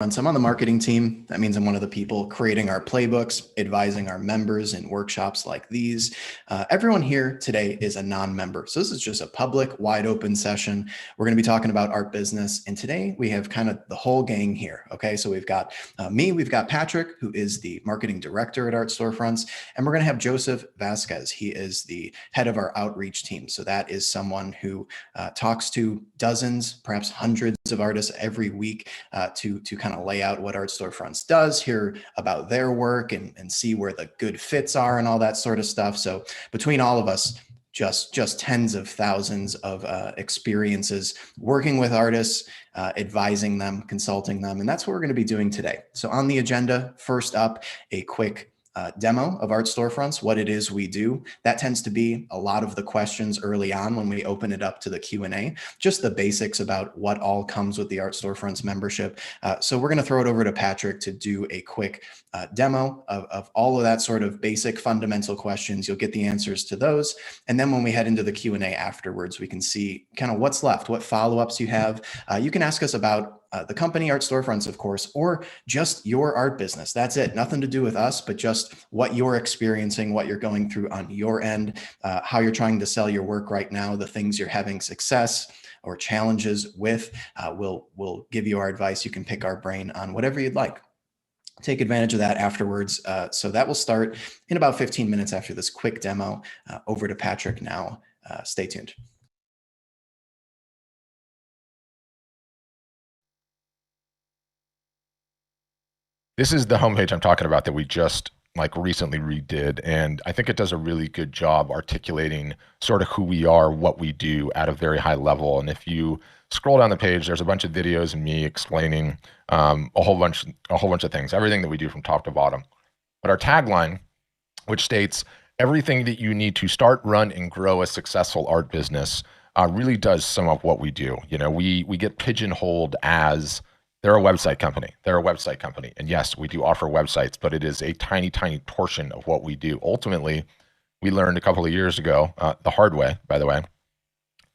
I'm on the marketing team. That means I'm one of the people creating our playbooks, advising our members in workshops like these. Everyone here today is a non-member. So this is just a public, wide open session. We're going to be talking about art business. And today we have kind of the whole gang here. Okay, so we've got me, we've got Patrick, who is the marketing director at Art Storefronts. And we're going to have Joseph Vasquez. He is the head of our outreach team. So that is someone who talks to dozens, perhaps hundreds of artists every week to kind of lay out what Art Storefronts does, hear about their work and see where the good fits are and all that sort of stuff. So between all of us, just tens of thousands of experiences working with artists, advising them, consulting them. And that's what we're going to be doing today. So on the agenda, first up, a quick demo of Art Storefronts, what it is we do. That tends to be a lot of the questions early on when we open it up to the Q&A, just the basics about what all comes with the Art Storefronts membership. So we're going to throw it over to Patrick to do a quick demo of all of that sort of basic fundamental questions. You'll get the answers to those. And then when we head into the Q&A afterwards, we can see kind of what's left, what follow-ups you have. You can ask us about the company Art Storefronts, of course, or just your art business. That's it. Nothing to do with us, but just what you're experiencing, what you're going through on your end, how you're trying to sell your work right now, the things you're having success or challenges with. We'll give you our advice. You can pick our brain on whatever you'd like. Take advantage of that afterwards. So that will start in about 15 minutes after this quick demo. Over to Patrick now. Stay tuned. This is the homepage I'm talking about that we just recently redid, and I think it does a really good job articulating sort of who we are, what we do at a very high level. And if you scroll down the page, there's a bunch of videos and me explaining a whole bunch of things, everything that we do from top to bottom. But our tagline, which states everything that you need to start, run, and grow a successful art business, really does sum up what we do. You know, we get pigeonholed as they're a website company. They're a website company. And yes, we do offer websites, but it is a tiny, tiny portion of what we do. Ultimately, we learned a couple of years ago, the hard way, by the way,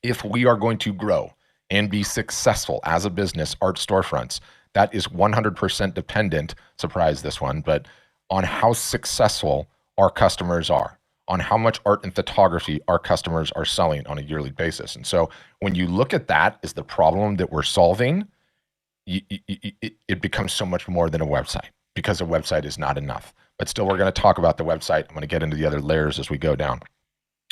if we are going to grow and be successful as a business, Art Storefronts, that is 100% dependent, surprise this one, but on how successful our customers are, on how much art and photography our customers are selling on a yearly basis. And so when you look at that as the problem that we're solving, it becomes so much more than a website, because a website is not enough. But still, we're going to talk about the website. I'm going to get into the other layers as we go down.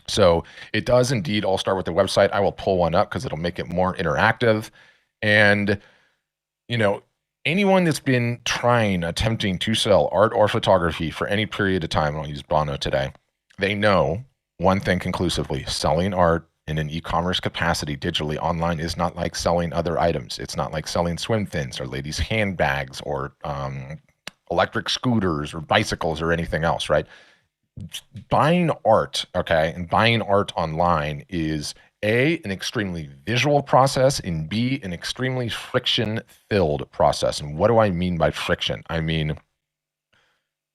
So it does indeed all start with the website. I will pull one up because it'll make it more interactive. And, you know, anyone that's been attempting to sell art or photography for any period of time, and I'll use Bono today, they know one thing conclusively: selling art in an e-commerce capacity digitally online is not like selling other items. It's not like selling swim fins or ladies' handbags or electric scooters or bicycles or anything else, right? Buying art, okay, and buying art online is A, an extremely visual process, and B, an extremely friction-filled process. And what do I mean by friction? I mean,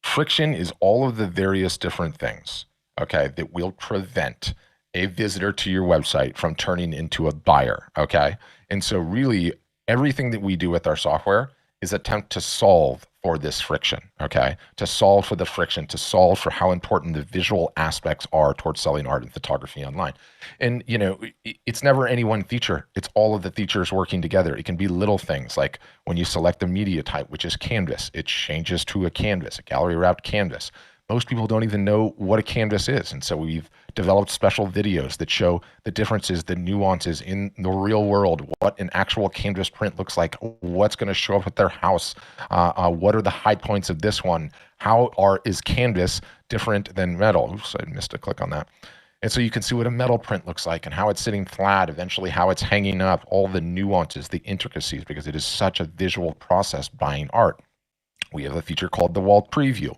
friction is all of the various different things, okay, that will prevent a visitor to your website from turning into a buyer, okay? And so really, everything that we do with our software is attempt to solve for this friction, okay? To solve for the friction, to solve for how important the visual aspects are towards selling art and photography online. And, you know, it's never any one feature. It's all of the features working together. It can be little things like when you select the media type, which is canvas, it changes to a canvas, a gallery wrapped canvas. Most people don't even know what a canvas is. And so we've developed special videos that show the differences, the nuances in the real world, what an actual canvas print looks like, what's going to show up at their house, what are the high points of this one, is canvas different than metal? Oops, I missed a click on that. And so you can see what a metal print looks like and how it's sitting flat, eventually how it's hanging up, all the nuances, the intricacies, because it is such a visual process buying art. We have a feature called the wall preview,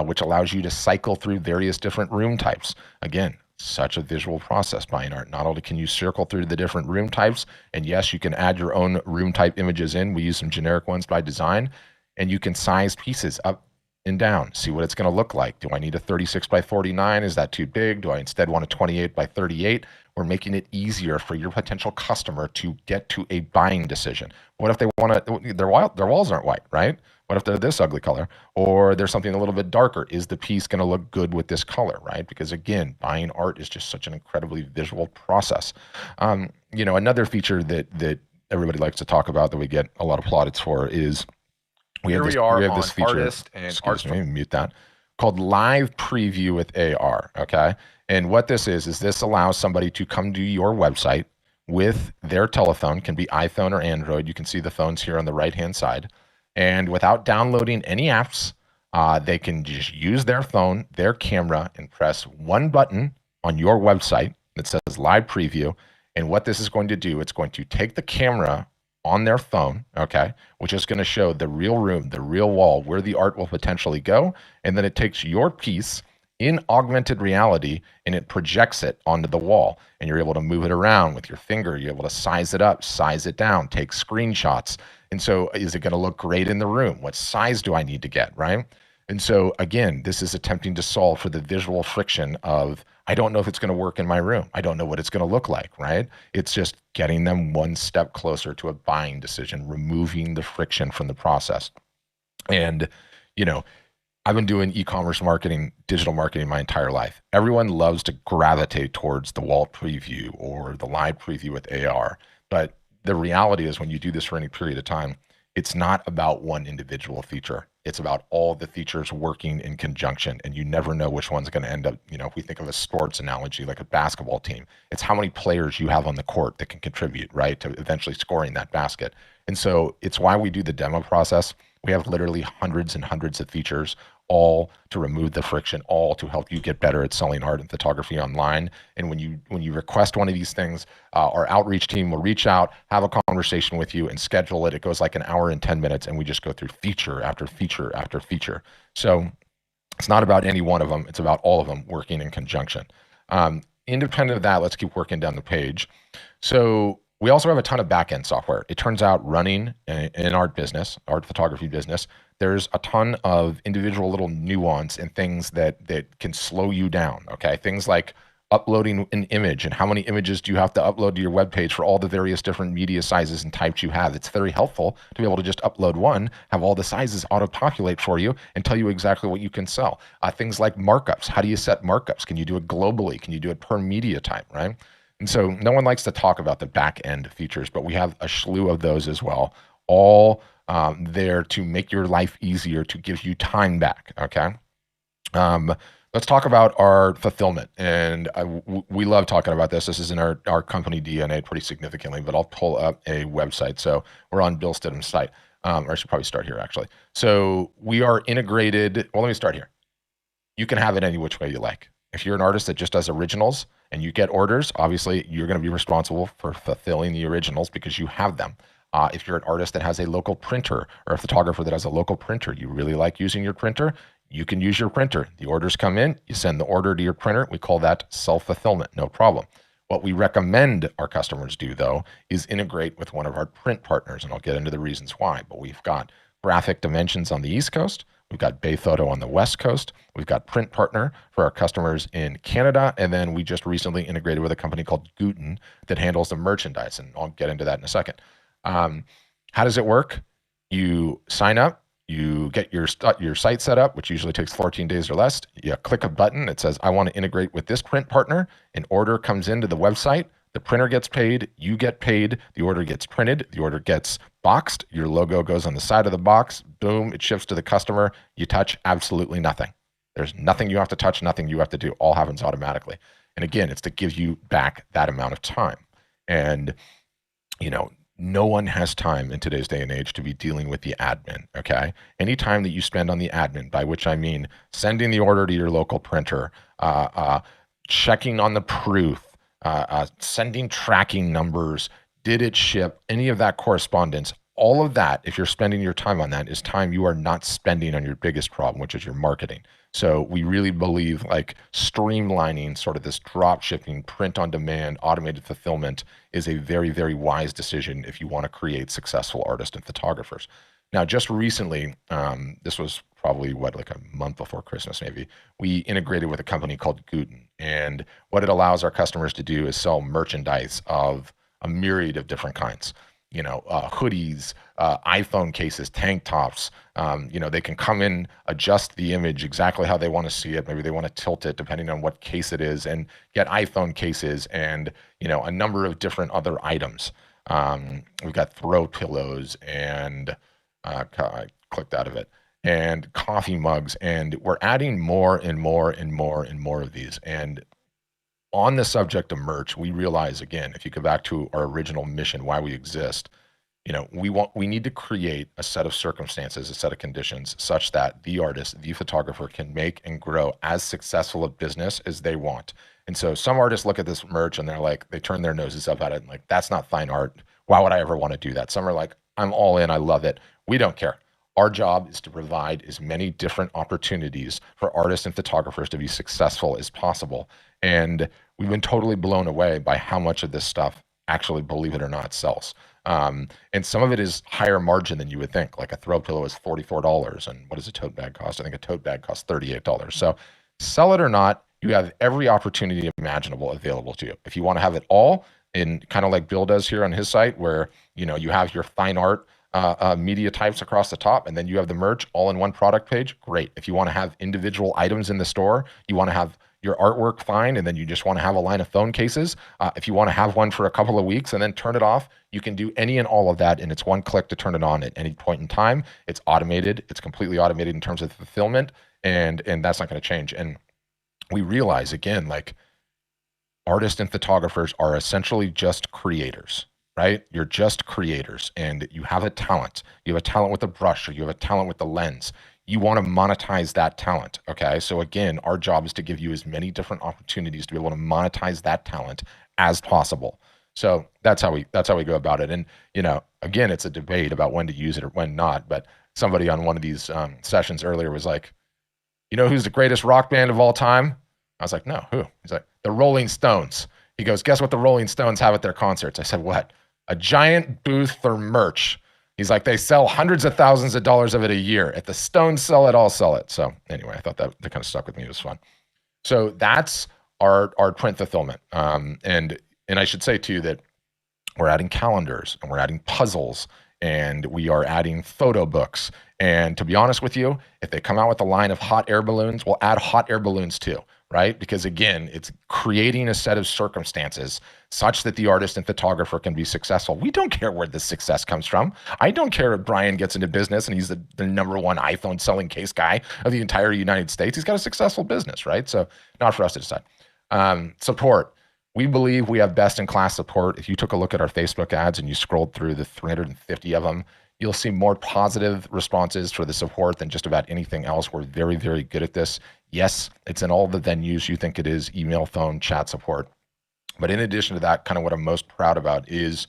which allows you to cycle through various different room types. Again, such a visual process buying art. Not only can you circle through the different room types, and yes, you can add your own room type images in. We use some generic ones by design, and you can size pieces up and down, see what it's going to look like. Do I need a 36 by 49? Is that too big? Do I instead want a 28 by 38? we're making it easier for your potential customer to get to a buying decision. What if they want to, their walls aren't white, right? What if they're this ugly color, or there's something a little bit darker? Is the piece going to look good with this color, right? Because again, buying art is just such an incredibly visual process. Another feature that everybody likes to talk about that we get a lot of plaudits for is we have this feature. Artist and Excuse me, mute that. Called Live Preview with AR. Okay, and what this is this allows somebody to come to your website with their telephone, can be iPhone or Android. You can see the phones here on the right-hand side, and without downloading any apps, they can just use their phone, their camera, and press one button on your website that says Live Preview. And what this is going to do, it's going to take the camera on their phone, okay, which is going to show the real room, the real wall, where the art will potentially go. And then it takes your piece in augmented reality and it projects it onto the wall. And you're able to move it around with your finger. You're able to size it up, size it down, take screenshots. And so is it going to look great in the room? What size do I need to get, right? And so again, this is attempting to solve for the visual friction of, I don't know if it's going to work in my room. I don't know what it's going to look like, right? It's just getting them one step closer to a buying decision, removing the friction from the process. And, I've been doing e-commerce marketing, digital marketing my entire life. Everyone loves to gravitate towards the wall preview or the live preview with AR. But the reality is when you do this for any period of time, it's not about one individual feature. It's about all the features working in conjunction, and you never know which one's going to end up, if we think of a sports analogy, like a basketball team, it's how many players you have on the court that can contribute, right, to eventually scoring that basket. And so it's why we do the demo process. We have literally hundreds and hundreds of features, all to remove the friction, all to help you get better at selling art and photography online. And when you request one of these things, our outreach team will reach out, have a conversation with you, and schedule it. It goes like an hour and 10 minutes, and we just go through feature after feature after feature. So it's not about any one of them. It's about all of them working in conjunction. Independent of that, let's keep working down the page. So we also have a ton of back-end software. It turns out running an art business, art photography business, there's a ton of individual little nuance and things that can slow you down, okay? Things like uploading an image and how many images do you have to upload to your webpage for all the various different media sizes and types you have. It's very helpful to be able to just upload one, have all the sizes auto-populate for you and tell you exactly what you can sell. Things like markups. How do you set markups? Can you do it globally? Can you do it per media type, right? And so no one likes to talk about the back end features, but we have a slew of those as well, all there to make your life easier, to give you time back, okay? Let's talk about our fulfillment. And we love talking about this. This is in our company DNA pretty significantly, but I'll pull up a website. So we're on Bill Stidham's site. Or I should probably start here, actually. So we are integrated. Well, let me start here. You can have it any which way you like. If you're an artist that just does originals and you get orders, obviously you're going to be responsible for fulfilling the originals because you have them. If you're an artist that has a local printer or a photographer that has a local printer, you really like using your printer, you can use your printer. The orders come in, you send the order to your printer. We call that self-fulfillment, no problem. What we recommend our customers do, though, is integrate with one of our print partners, and I'll get into the reasons why. But we've got Graphic Dimensions on the East Coast. We've got Bay Photo on the West Coast. We've got Print Partner for our customers in Canada. And then we just recently integrated with a company called Guten that handles the merchandise. And I'll get into that in a second. How does it work? You sign up, you get your site set up, which usually takes 14 days or less. You click a button that says, I want to integrate with this print partner. An order comes into the website. The printer gets paid, you get paid, the order gets printed, the order gets boxed, your logo goes on the side of the box, boom, it ships to the customer. You touch absolutely nothing. There's nothing you have to touch, nothing you have to do. All happens automatically. And again, it's to give you back that amount of time. And, no one has time in today's day and age to be dealing with the admin, okay? Any time that you spend on the admin, by which I mean sending the order to your local printer, checking on the proof, sending tracking numbers, did it ship, any of that correspondence, all of that, if you're spending your time on that, is time you are not spending on your biggest problem, which is your marketing. So we really believe like streamlining sort of this drop shipping, print on demand, automated fulfillment is a very, very wise decision if you want to create successful artists and photographers. Now, just recently, this was probably like a month before Christmas, maybe. We integrated with a company called Guten. And what it allows our customers to do is sell merchandise of a myriad of different kinds. Hoodies, iPhone cases, tank tops. They can come in, adjust the image exactly how they want to see it. Maybe they want to tilt it depending on what case it is, and get iPhone cases and, a number of different other items. We've got throw pillows and I clicked out of it, and coffee mugs, and we're adding more and more and more and more of these. And on the subject of merch, we realize, again, if you go back to our original mission, why we exist, we need to create a set of circumstances, a set of conditions such that the artist, the photographer can make and grow as successful a business as they want. And so some artists look at this merch and they're like, they turn their noses up at it and like, that's not fine art. Why would I ever want to do that? Some are like, I'm all in, I love it. We don't care. Our job is to provide as many different opportunities for artists and photographers to be successful as possible. And we've been totally blown away by how much of this stuff actually, believe it or not, sells. And some of it is higher margin than you would think. Like a throw pillow is $44. And what does a tote bag cost? I think a tote bag costs $38. So sell it or not, you have every opportunity imaginable available to you. If you want to have it all, in kind of like Bill does here on his site, where you have your fine art media types across the top, and then you have the merch all in one product page, great. If you want to have individual items in the store, you want to have your artwork, fine, and then you just want to have a line of phone cases. If you want to have one for a couple of weeks and then turn it off, you can do any and all of that, and it's one click to turn it on at any point in time. It's automated. It's completely automated in terms of fulfillment, and that's not going to change. And we realize, again, like, artists and photographers are essentially just creators, right? You're just creators, and you have a talent. You have a talent with a brush, or you have a talent with the lens. You want to monetize that talent, okay? So again, our job is to give you as many different opportunities to be able to monetize that talent as possible. So that's how we go about it. And again, it's a debate about when to use it or when not. But somebody on one of these sessions earlier was like, who's the greatest rock band of all time? I was like, no, who? He's like, the Rolling Stones. He goes, guess what the Rolling Stones have at their concerts? I said, what? A giant booth for merch. He's like, they sell hundreds of thousands of dollars of it a year. If the Stones sell it, I'll sell it. So anyway, I thought that kind of stuck with me. It was fun. So that's our print fulfillment. And I should say too that we're adding calendars, and we're adding puzzles, and we are adding photo books. And to be honest with you, if they come out with a line of hot air balloons, we'll add hot air balloons too, right? Because again, it's creating a set of circumstances such that the artist and photographer can be successful. We don't care where the success comes from. I don't care if Brian gets into business and he's the number one iPhone selling case guy of the entire United States. He's got a successful business, right? So not for us to decide. Support. We believe we have best-in-class support. If you took a look at our Facebook ads and you scrolled through the 350 of them, you'll see more positive responses for the support than just about anything else. We're very, very good at this. Yes, it's in all the venues you think it is: email, phone, chat support. But in addition to that, kind of what I'm most proud about is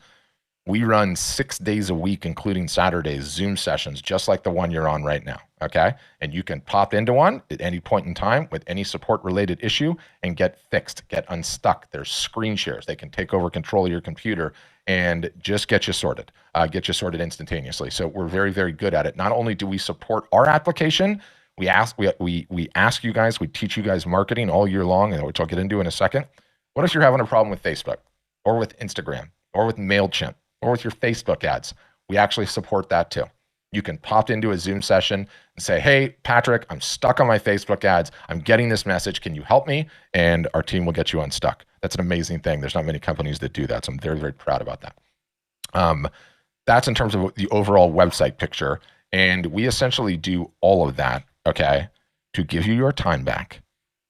we run 6 days a week, including Saturdays, Zoom sessions, just like the one you're on right now, okay? And you can pop into one at any point in time with any support-related issue and get fixed, get unstuck. There's screen shares. They can take over control of your computer and just get you sorted instantaneously. So we're very, very good at it. Not only do we support our application, we ask you guys, we teach you guys marketing all year long, and which I'll get into in a second. What if you're having a problem with Facebook or with Instagram or with MailChimp or with your Facebook ads? We actually support that too. You can pop into a Zoom session and say, hey, Patrick, I'm stuck on my Facebook ads. I'm getting this message. Can you help me? And our team will get you unstuck. That's an amazing thing. There's not many companies that do that. So I'm very, very proud about that. That's in terms of the overall website picture. And we essentially do all of that, okay, to give you your time back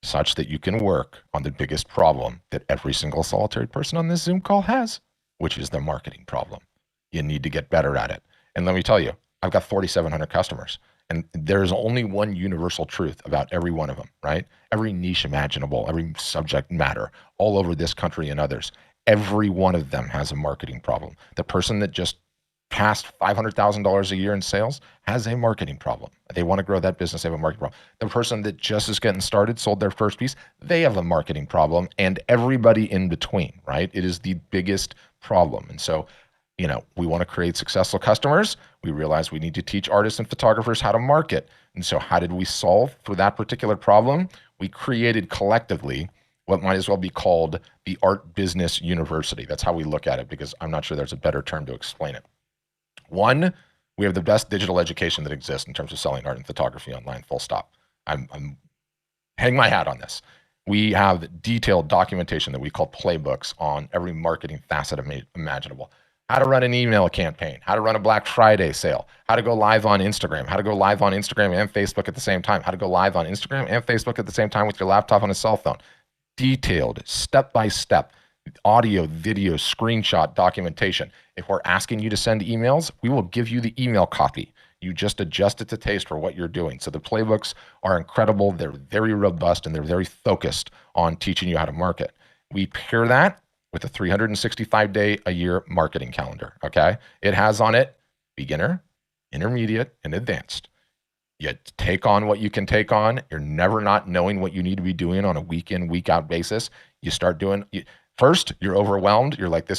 such that you can work on the biggest problem that every single solitary person on this Zoom call has, which is their marketing problem. You need to get better at it. And let me tell you, I've got 4,700 customers, and there's only one universal truth about every one of them, right? Every niche imaginable, every subject matter all over this country and others, every one of them has a marketing problem. The person that just passed $500,000 a year in sales has a marketing problem. They want to grow that business, they have a marketing problem. The person that just is getting started, sold their first piece, they have a marketing problem, and everybody in between, right? It is the biggest problem. And so We want to create successful customers. We realize we need to teach artists and photographers how to market. And so how did we solve for that particular problem? We created collectively what might as well be called the Art Business University. That's how we look at it, because I'm not sure there's a better term to explain it. One, we have the best digital education that exists in terms of selling art and photography online, full stop. I'm hang my hat on this. We have detailed documentation that we call playbooks on every marketing facet imaginable. How to run an email campaign, how to run a Black Friday sale, how to go live on Instagram, how to go live on Instagram and Facebook at the same time, how to go live on Instagram and Facebook at the same time with your laptop on a cell phone. Detailed, step-by-step, audio, video, screenshot documentation. If we're asking you to send emails, we will give you the email copy. You just adjust it to taste for what you're doing. So the playbooks are incredible. They're very robust, and they're very focused on teaching you how to market. We pair that with a 365-day-a-year marketing calendar, okay? It has on it beginner, intermediate, and advanced. You take on what you can take on. You're never not knowing what you need to be doing on a week in, week out basis. You start doing, first, you're overwhelmed. You're like,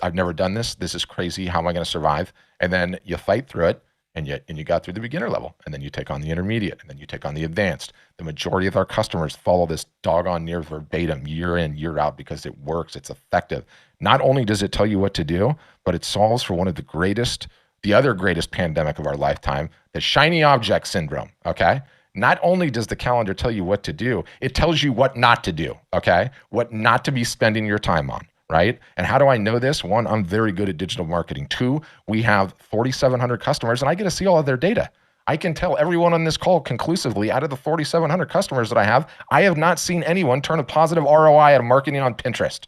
I've never done this. This is crazy. How am I going to survive? And then you fight through it. And you got through the beginner level, and then you take on the intermediate, and then you take on the advanced. The majority of our customers follow this doggone near verbatim year in, year out, because it works, it's effective. Not only does it tell you what to do, but it solves for one of the other greatest pandemic of our lifetime, the shiny object syndrome, okay? Not only does the calendar tell you what to do, it tells you what not to do, okay? What not to be spending your time on. Right? And how do I know this? One, I'm very good at digital marketing. Two, we have 4,700 customers, and I get to see all of their data. I can tell everyone on this call conclusively, out of the 4,700 customers that I have not seen anyone turn a positive ROI on marketing on Pinterest.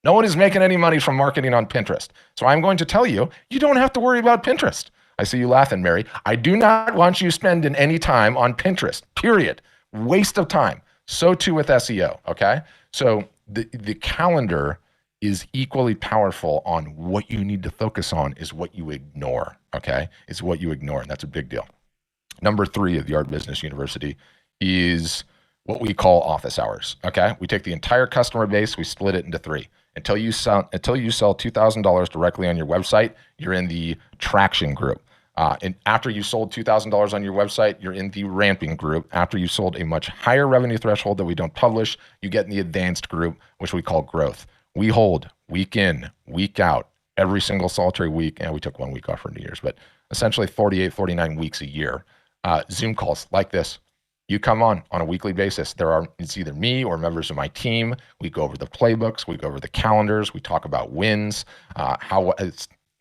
No one is making any money from marketing on Pinterest. So I'm going to tell you, you don't have to worry about Pinterest. I see you laughing, Mary. I do not want you spending any time on Pinterest, period. Waste of time. So too with SEO, okay? So the calendar is equally powerful on what you need to focus on is what you ignore, okay? It's what you ignore, and that's a big deal. Number 3 of the Art Business University is what we call office hours, okay? We take the entire customer base, we split it into 3. Until you sell $2,000 directly on your website, you're in the traction group. And after you sold $2,000 on your website, you're in the ramping group. After you sold a much higher revenue threshold that we don't publish, you get in the advanced group, which we call growth. We hold week in, week out, every single solitary week, and we took 1 week off for New Year's, but essentially 48, 49 weeks a year. Zoom calls like this. You come on a weekly basis. It's either me or members of my team. We go over the playbooks, we go over the calendars, we talk about wins, how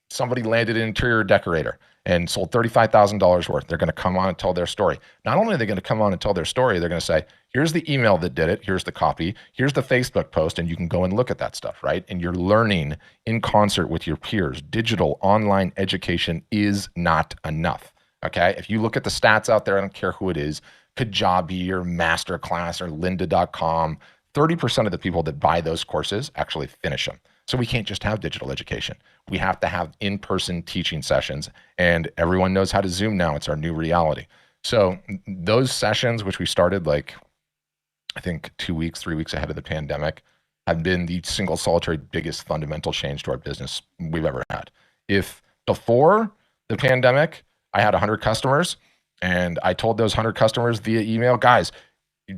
somebody landed an interior decorator and sold $35,000 worth. They're going to come on and tell their story. Not only are they going to come on and tell their story, they're going to say, here's the email that did it, here's the copy, here's the Facebook post, and you can go and look at that stuff, right? And you're learning in concert with your peers. Digital online education is not enough, okay? If you look at the stats out there, I don't care who it is, Kajabi or Masterclass or lynda.com, 30% of the people that buy those courses actually finish them. So we can't just have digital education. We have to have in-person teaching sessions, and everyone knows how to Zoom now. It's our new reality. So those sessions, which we started I think 2 weeks, 3 weeks ahead of the pandemic, have been the single solitary biggest fundamental change to our business we've ever had. If before the pandemic, I had 100 customers, and I told those 100 customers via email, guys,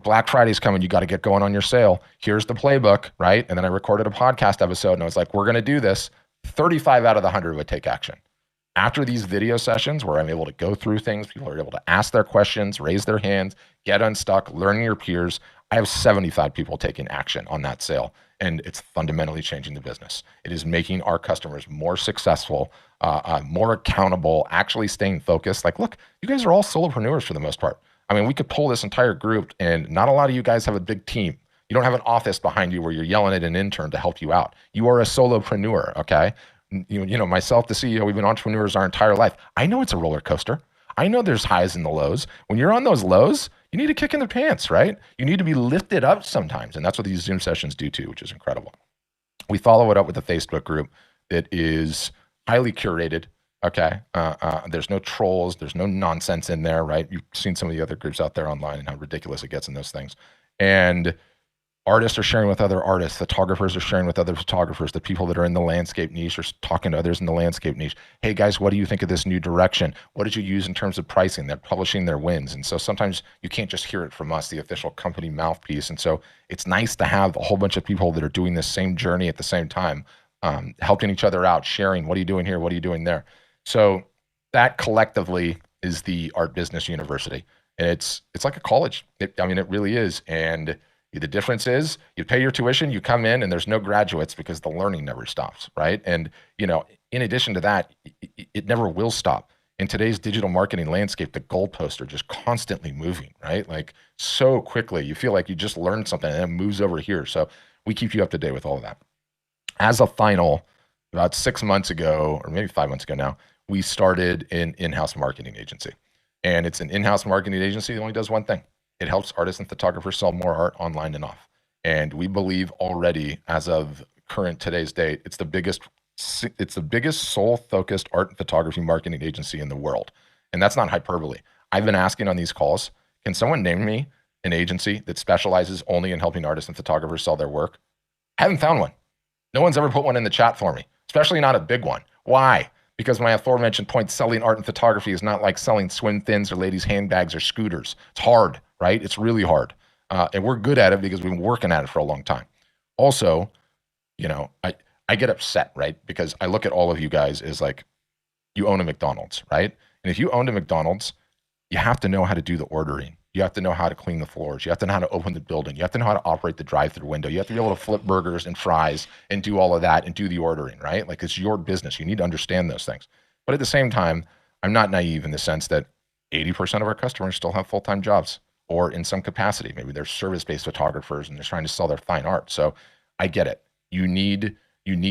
Black Friday's coming. You got to get going on your sale. Here's the playbook, right? And then I recorded a podcast episode, and I was like, we're going to do this. 35 out of the 100 would take action. After these video sessions where I'm able to go through things, people are able to ask their questions, raise their hands, get unstuck, learn your peers. I have 75 people taking action on that sale, and it's fundamentally changing the business. It is making our customers more successful, more accountable, actually staying focused. Like, look, you guys are all solopreneurs for the most part. I mean, we could pull this entire group, and not a lot of you guys have a big team. You don't have an office behind you where you're yelling at an intern to help you out. You are a solopreneur, okay? You know, myself, the CEO, we've been entrepreneurs our entire life. I know it's a roller coaster. I know there's highs and the lows. When you're on those lows, you need a kick in the pants, right? You need to be lifted up sometimes, and that's what these Zoom sessions do too, which is incredible. We follow it up with a Facebook group that is highly curated. Okay. There's no trolls. There's no nonsense in there, right? You've seen some of the other groups out there online and how ridiculous it gets in those things. And Artists are sharing with other artists. Photographers are sharing with other photographers. The people that are in the landscape niche are talking to others in the landscape niche. Hey guys, what do you think of this new direction? What did you use in terms of pricing? They're publishing their wins. And so sometimes you can't just hear it from us, the official company mouthpiece. And so it's nice to have a whole bunch of people that are doing this same journey at the same time, helping each other out, sharing, what are you doing here? What are you doing there? So that collectively is the Art Business University. And it's like a college. It really is. And the difference is you pay your tuition, you come in, and there's no graduates because the learning never stops, right? And, in addition to that, it never will stop. In today's digital marketing landscape, the goalposts are just constantly moving, right? Like so quickly, you feel like you just learned something and it moves over here. So we keep you up to date with all of that. As a final, about 6 months ago, or maybe 5 months ago now, we started an in-house marketing agency. And it's an in-house marketing agency that only does one thing. It helps artists and photographers sell more art online and off. And we believe already, as of today's date, it's the biggest sole-focused art and photography marketing agency in the world. And that's not hyperbole. I've been asking on these calls, can someone name me an agency that specializes only in helping artists and photographers sell their work? I haven't found one. No one's ever put one in the chat for me, especially not a big one. Why? Because my aforementioned point, selling art and photography is not like selling swim thins or ladies' handbags or scooters. It's hard, right? It's really hard. And we're good at it because we've been working at it for a long time. Also, I get upset, right? Because I look at all of you guys as like, you own a McDonald's, right? And if you owned a McDonald's, you have to know how to do the ordering. You have to know how to clean the floors. You have to know how to open the building. You have to know how to operate the drive-through window. You have to be able to flip burgers and fries and do all of that and do the ordering, right? Like it's your business. You need to understand those things. But at the same time, I'm not naive in the sense that 80% of our customers still have full-time jobs or in some capacity. Maybe they're service-based photographers and they're trying to sell their fine art. So I get it. You need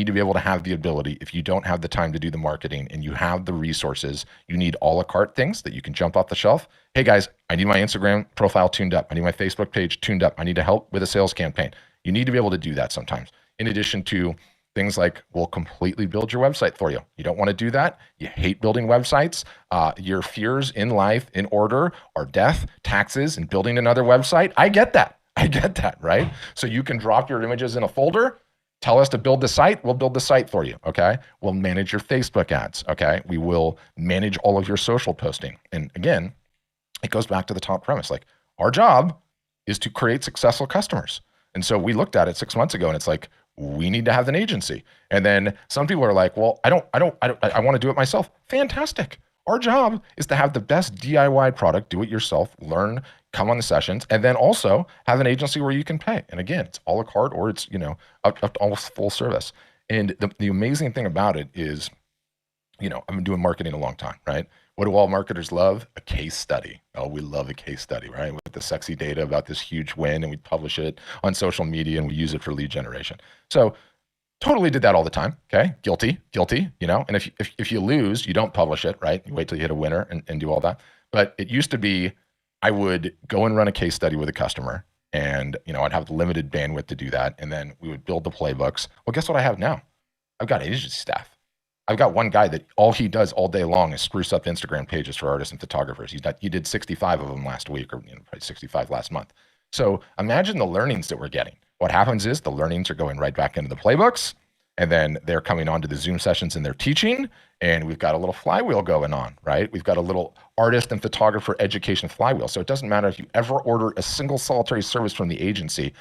to be able to have the ability. If you don't have the time to do the marketing and you have the resources, you need a la carte things that you can jump off the shelf. Hey guys, I need my Instagram profile tuned up. I need my Facebook page tuned up. I need to help with a sales campaign. You need to be able to do that sometimes. In addition to things like we'll completely build your website for you. You don't want to do that. You hate building websites. Your fears in life in order are death, taxes, and building another website. I get that, right? So you can drop your images in a folder. Tell us to build the site, we'll build the site for you, okay? We'll manage your Facebook ads, okay? We will manage all of your social posting. And again, it goes back to the top premise. Like our job is to create successful customers. And so we looked at it 6 months ago and it's like, we need to have an agency. And then some people are like, well, I want to do it myself. Fantastic. Our job is to have the best DIY product, do it yourself, learn, come on the sessions, and then also have an agency where you can pay. And again, it's a la carte or it's, up to almost full service. And the amazing thing about it is, I've been doing marketing a long time, right? What do all marketers love? A case study. Oh, we love a case study, right? With the sexy data about this huge win, and we publish it on social media and we use it for lead generation. So totally did that all the time. Okay. Guilty, and if you lose, you don't publish it, right? You wait till you hit a winner and do all that. But it used to be, I would go and run a case study with a customer and, I'd have the limited bandwidth to do that. And then we would build the playbooks. Well, guess what I have now? I've got agency staff. I've got one guy that all he does all day long is spruce up Instagram pages for artists and photographers. He did 65 of them last week or probably 65 last month. So imagine the learnings that we're getting. What happens is the learnings are going right back into the playbooks, and then they're coming on to the Zoom sessions and they're teaching, and we've got a little flywheel going on, right? We've got a little artist and photographer education flywheel. So it doesn't matter if you ever order a single solitary service from the agency,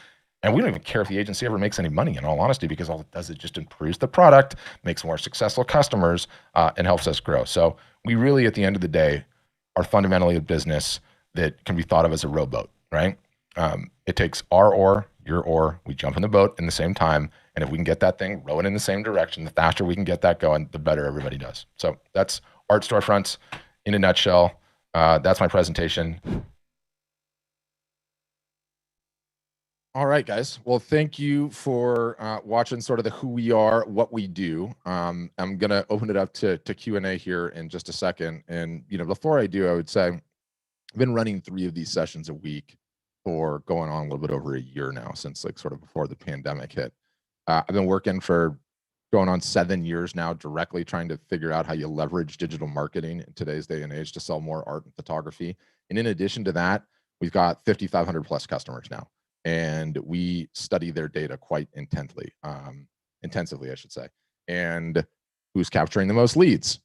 and we don't even care if the agency ever makes any money, in all honesty, because all it does is just improves the product, makes more successful customers, and helps us grow. So we really, at the end of the day, are fundamentally a business that can be thought of as a rowboat, right? It takes our oar, your oar, we jump in the boat in the same time, and if we can get that thing rowing in the same direction, the faster we can get that going, the better everybody does. So that's Art Storefronts in a nutshell. That's my presentation. All right, guys. Well, thank you for watching sort of the who we are, what we do. I'm going to open it up to Q&A here in just a second. And, before I do, I would say I've been running 3 of these sessions a week for going on a little bit over a year now, since like sort of before the pandemic hit. I've been working for going on 7 years now, directly trying to figure out how you leverage digital marketing in today's day and age to sell more art and photography. And in addition to that, we've got 5,500 plus customers now. and we study their data quite intensively, I should say. And who's capturing the most leads?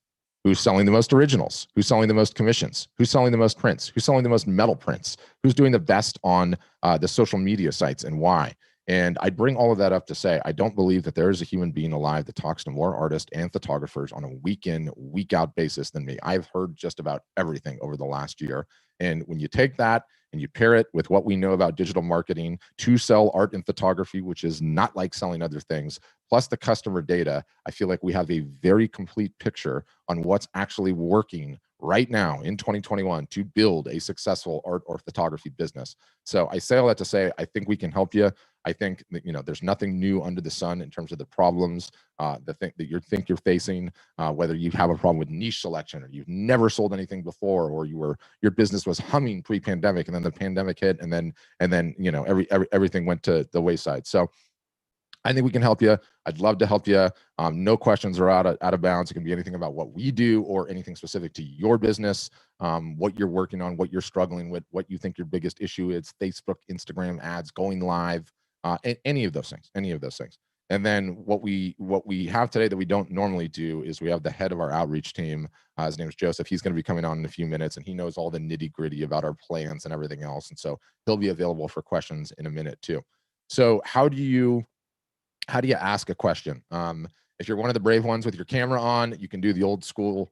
Who's selling the most originals? Who's selling the most commissions? Who's selling the most prints? Who's selling the most metal prints? Who's doing the best on the social media sites, and why? And I bring all of that up to say, I don't believe that there is a human being alive that talks to more artists and photographers on a week in, week out basis than me. I've heard just about everything over the last year. And when you take that and you pair it with what we know about digital marketing to sell art and photography, which is not like selling other things, plus the customer data, I feel like we have a very complete picture on what's actually working right now in 2021 to build a successful art or photography business. So I say all that to say, I think we can help you. I think that, there's nothing new under the sun in terms of the problems that you're facing, whether you have a problem with niche selection, or you've never sold anything before, or your business was humming pre-pandemic, and then the pandemic hit, and then everything went to the wayside. So I think we can help you. I'd love to help you. No questions are out of bounds. It can be anything about what we do or anything specific to your business, what you're working on, what you're struggling with, what you think your biggest issue is, Facebook, Instagram ads, going live, any of those things. And then what we have today that we don't normally do is we have the head of our outreach team. His name is Joseph. He's going to be coming on in a few minutes, and he knows all the nitty gritty about our plans and everything else. And so he'll be available for questions in a minute too. So how do you ask a question? If you're one of the brave ones with your camera on, you can do the old school,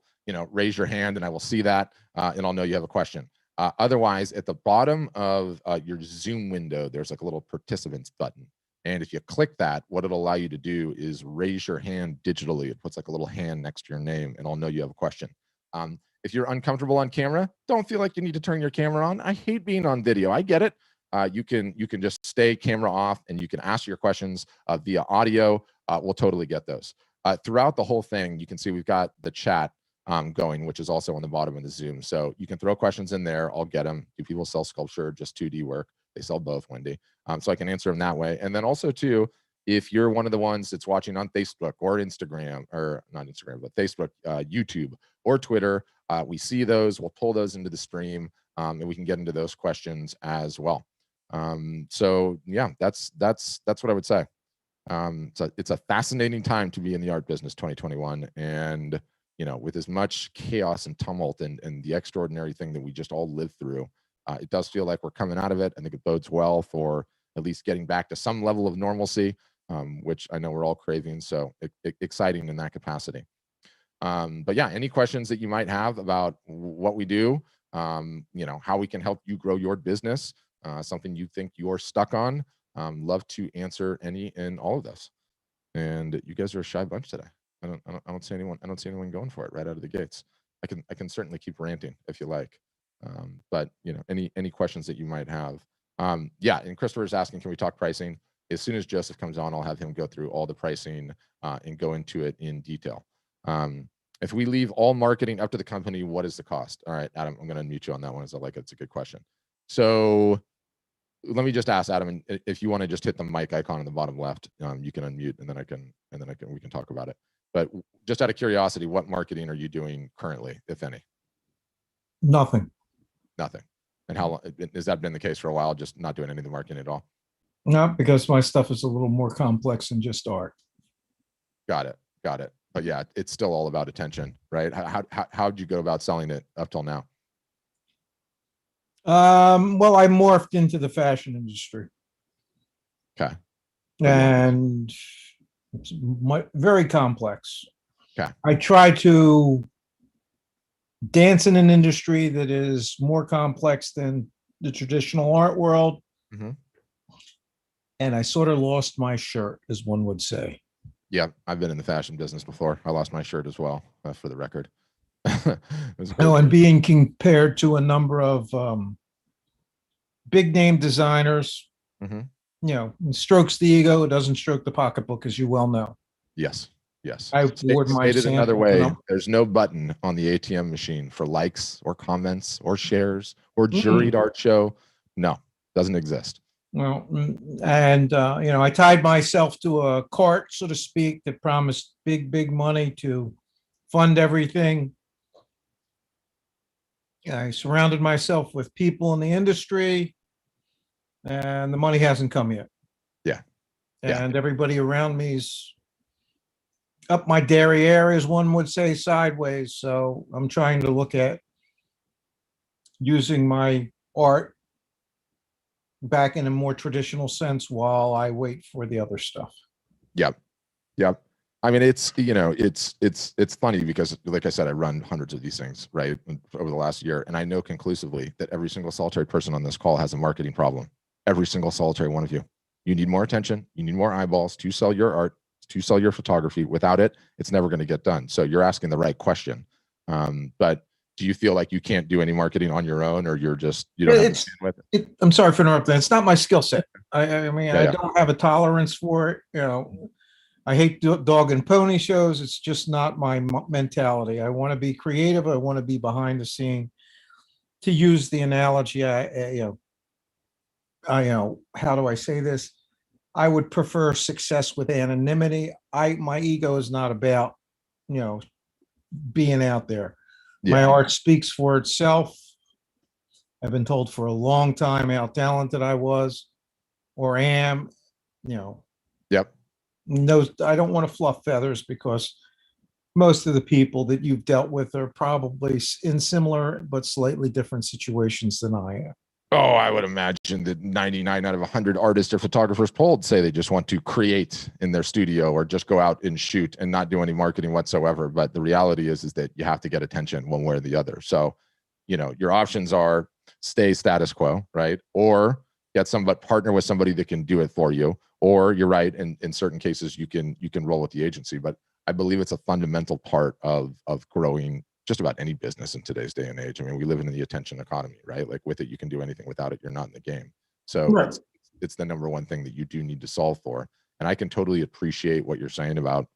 raise your hand and I will see that, and I'll know you have a question. Otherwise, at the bottom of your Zoom window, there's like a little participants button. And if you click that, what it'll allow you to do is raise your hand digitally. It puts like a little hand next to your name, and I'll know you have a question. If you're uncomfortable on camera, don't feel like you need to turn your camera on. I hate being on video. I get it. You can just stay camera off, and you can ask your questions via audio. We'll totally get those. Throughout the whole thing, you can see we've got the chat going, which is also on the bottom of the Zoom. So you can throw questions in there. I'll get them. Do people sell sculpture, just 2D work? They sell both, Wendy. So I can answer them that way. And then also too, if you're one of the ones that's watching on Facebook or Instagram, or not Instagram, but Facebook, YouTube, or Twitter, we see those. We'll pull those into the stream, and we can get into those questions as well. So yeah, that's what I would say. It's a fascinating time to be in the art business, 2021. And, with as much chaos and tumult and the extraordinary thing that we just all lived through, it does feel like we're coming out of it. I think it bodes well for at least getting back to some level of normalcy, which I know we're all craving. So exciting in that capacity. But yeah, any questions that you might have about what we do, how we can help you grow your business, something you think you're stuck on, love to answer any and all of this. And you guys are a shy bunch today. I don't see anyone going for it right out of the gates. I can certainly keep ranting if you like. But any questions that you might have. Yeah, and Christopher's asking, can we talk pricing? As soon as Joseph comes on, I'll have him go through all the pricing and go into it in detail. If we leave all marketing up to the company, what is the cost? All right, Adam, I'm going to unmute you on that one, as it's a good question. So let me just ask Adam, if you want to just hit the mic icon in the bottom left, you can unmute, and then we can talk about it. But just out of curiosity, what marketing are you doing currently, if any? Nothing. Nothing. And how long has that been the case for a while? Just not doing any of the marketing at all? No, because my stuff is a little more complex than just art. Got it. But yeah, it's still all about attention, right? How'd you go about selling it up till now? Well, I morphed into the fashion industry. Okay. And it's very complex. Okay. I try to dance in an industry that is more complex than the traditional art world. Mm-hmm. And I sort of lost my shirt, as one would say. Yeah, I've been in the fashion business before. I lost my shirt as well, for the record. And being compared to a number of big name designers, mm-hmm. Strokes the ego, it doesn't stroke the pocketbook, as you well know. Yes. I wore my stated another way, there's no button on the ATM machine for likes or comments or shares or juried art show. No, doesn't exist. Well, and I tied myself to a cart, so to speak, that promised big money to fund everything. I surrounded myself with people in the industry, and the money hasn't come yet. Yeah. Yeah. And everybody around me's up my derriere, as one would say, sideways. So I'm trying to look at using my art back in a more traditional sense while I wait for the other stuff. Yep. Yep. I mean, it's funny because, like I said, I run hundreds of these things, right, over the last year. And I know conclusively that every single solitary person on this call has a marketing problem. Every single solitary one of you. You need more attention. You need more eyeballs to sell your art, to sell your photography. Without it, it's never going to get done. So you're asking the right question. But do you feel like you can't do any marketing on your own, or you don't have the bandwidth? I'm sorry for interrupting. It's not my skill set. I mean, I don't have a tolerance for it. You know, I hate dog and pony shows. It's just not my mentality. I want to be creative. I want to be behind the scene. To use the analogy, how do I say this? I would prefer success with anonymity. My ego is not about, being out there. My art speaks for itself. I've been told for a long time how talented I was or am, Yep. No, I don't want to fluff feathers, because most of the people that you've dealt with are probably in similar but slightly different situations than I am. Oh, I would imagine that 99 out of 100 artists or photographers polled say they just want to create in their studio or just go out and shoot and not do any marketing whatsoever. But the reality is that you have to get attention one way or the other. So, your options are stay status quo, right? Or partner with somebody that can do it for you. Or you're right, in certain cases you can roll with the agency. But I believe it's a fundamental part of growing just about any business in today's day and age. I mean, we live in the attention economy, right? Like with it, you can do anything. Without it, you're not in the game. So right. It's the number one thing that you do need to solve for. And I can totally appreciate what you're saying about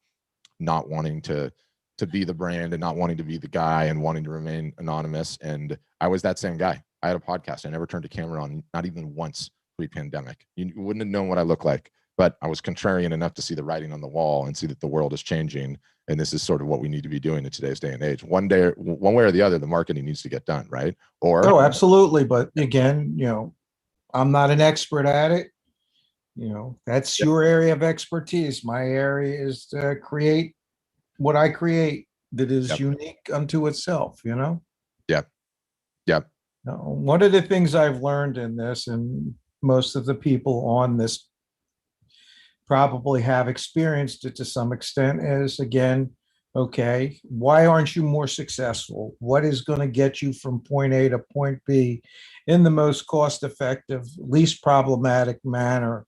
not wanting to be the brand and not wanting to be the guy and wanting to remain anonymous. And I was that same guy. I had a podcast. I never turned a camera on, not even once pre-pandemic. You wouldn't have known what I looked like, but I was contrarian enough to see the writing on the wall and see that the world is changing. And this is sort of what we need to be doing in today's day and age. One way or the other, the marketing needs to get done, right? Absolutely. But again, I'm not an expert at it. That's your area of expertise. My area is to create what I create that is unique unto itself, Yep. One of the things I've learned in this, and most of the people on this probably have experienced it to some extent, is, again, okay, why aren't you more successful? What is going to get you from point A to point B in the most cost-effective, least problematic manner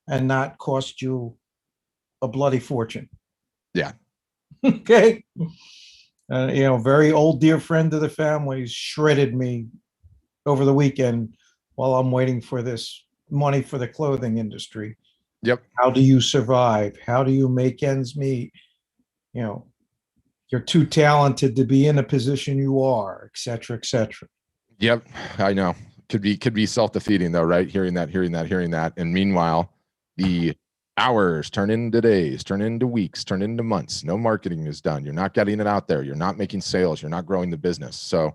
and not cost you a bloody fortune? Yeah. Okay. Very old dear friend of the family shredded me over the weekend while I'm waiting for this money for the clothing industry. Yep. How do you survive? How do you make ends meet? You're too talented to be in a position you are, et cetera, et cetera. Yep. I know. Could be self-defeating though, right? Hearing that. And meanwhile, the hours turn into days, turn into weeks, turn into months. No marketing is done. You're not getting it out there. You're not making sales. You're not growing the business. So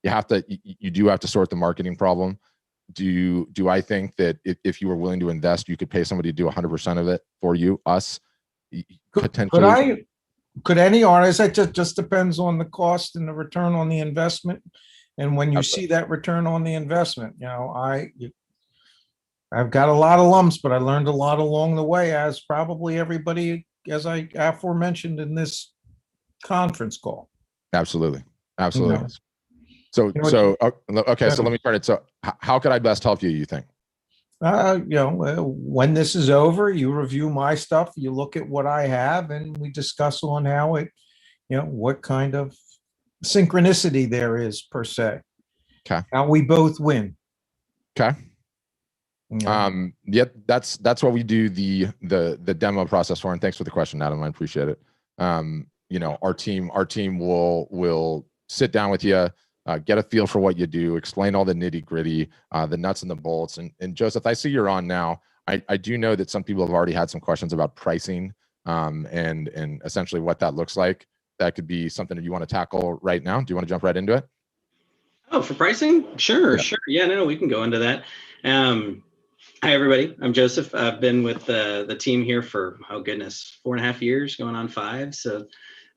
you do have to sort the marketing problem. Do I think that if you were willing to invest, you could pay somebody to do 100% of it for you, us, potentially? Could any artist? It just depends on the cost and the return on the investment. And when you see that return on the investment, I've got a lot of lumps, but I learned a lot along the way, as probably everybody, as I aforementioned in this conference call. Absolutely. So let me start it. So how could I best help you, you think? When this is over, you review my stuff, you look at what I have, and we discuss on how it, what kind of synchronicity there is, per se. Okay. How we both win. Okay. That's what we do the demo process for. And thanks for the question, Adam. I appreciate it. Our team will sit down with you, get a feel for what you do, explain all the nitty gritty, the nuts and the bolts. And Joseph, I see you're on now. I do know that some people have already had some questions about pricing, and essentially what that looks like. That could be something that you want to tackle right now. Do you want to jump right into it? Oh, for pricing? Sure. Yeah, no, we can go into that. Hi, everybody. I'm Joseph. I've been with the team here for, oh goodness, 4.5 years, going on 5. So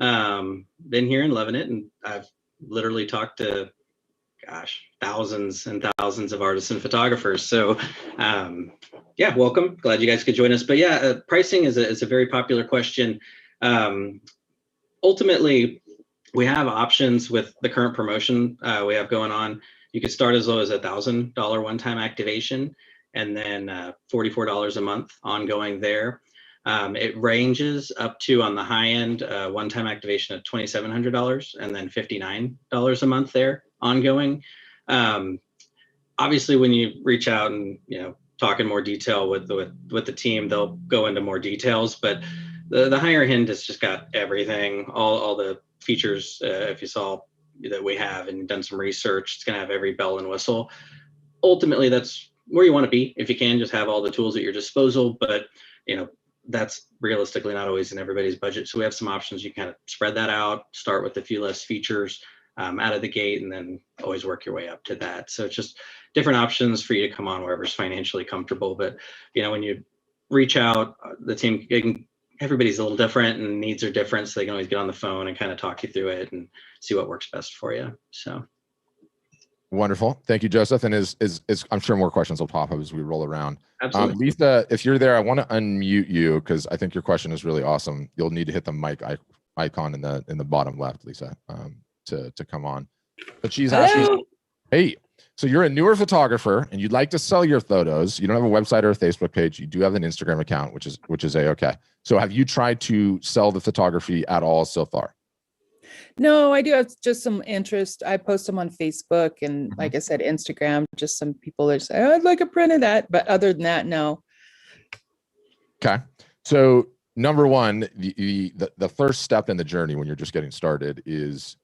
been here and loving it. And I've literally talked to, gosh, thousands and thousands of artists and photographers. So yeah, welcome. Glad you guys could join us. But yeah, pricing is a very popular question. Ultimately, we have options with the current promotion we have going on. You could start as low as $1,000 one-time activation, and then $44 a month ongoing there. It ranges up to, on the high end, one-time activation of $2,700, and then $59 a month there ongoing. Obviously, when you reach out and talk in more detail with the team, they'll go into more details. But the higher end has just got everything, all the features. If you saw that we have and done some research, it's going to have every bell and whistle. Ultimately, that's where you want to be. If you can, just have all the tools at your disposal. But that's realistically not always in everybody's budget. So we have some options. You kind of spread that out, start with a few less features out of the gate, and then always work your way up to that. So it's just different options for you to come on wherever's financially comfortable. But when you reach out, the team, everybody's a little different and needs are different, so they can always get on the phone and kind of talk you through it and see what works best for you. So wonderful. Thank you, Joseph. And is I'm sure more questions will pop up as we roll around. Absolutely. Lisa, if you're there, I want to unmute you because I think your question is really awesome. You'll need to hit the mic icon in the bottom left, Lisa, to come on. But she's asking, hey, so you're a newer photographer and you'd like to sell your photos. You don't have a website or a Facebook page. You do have an Instagram account, which is a-okay. So have you tried to sell the photography at all so far? No, I do have just some interest. I post them on Facebook and like I said, Instagram, just some people that say, oh, I'd like a print of that. But other than that, no. Okay. So number one, the first step in the journey when you're just getting started is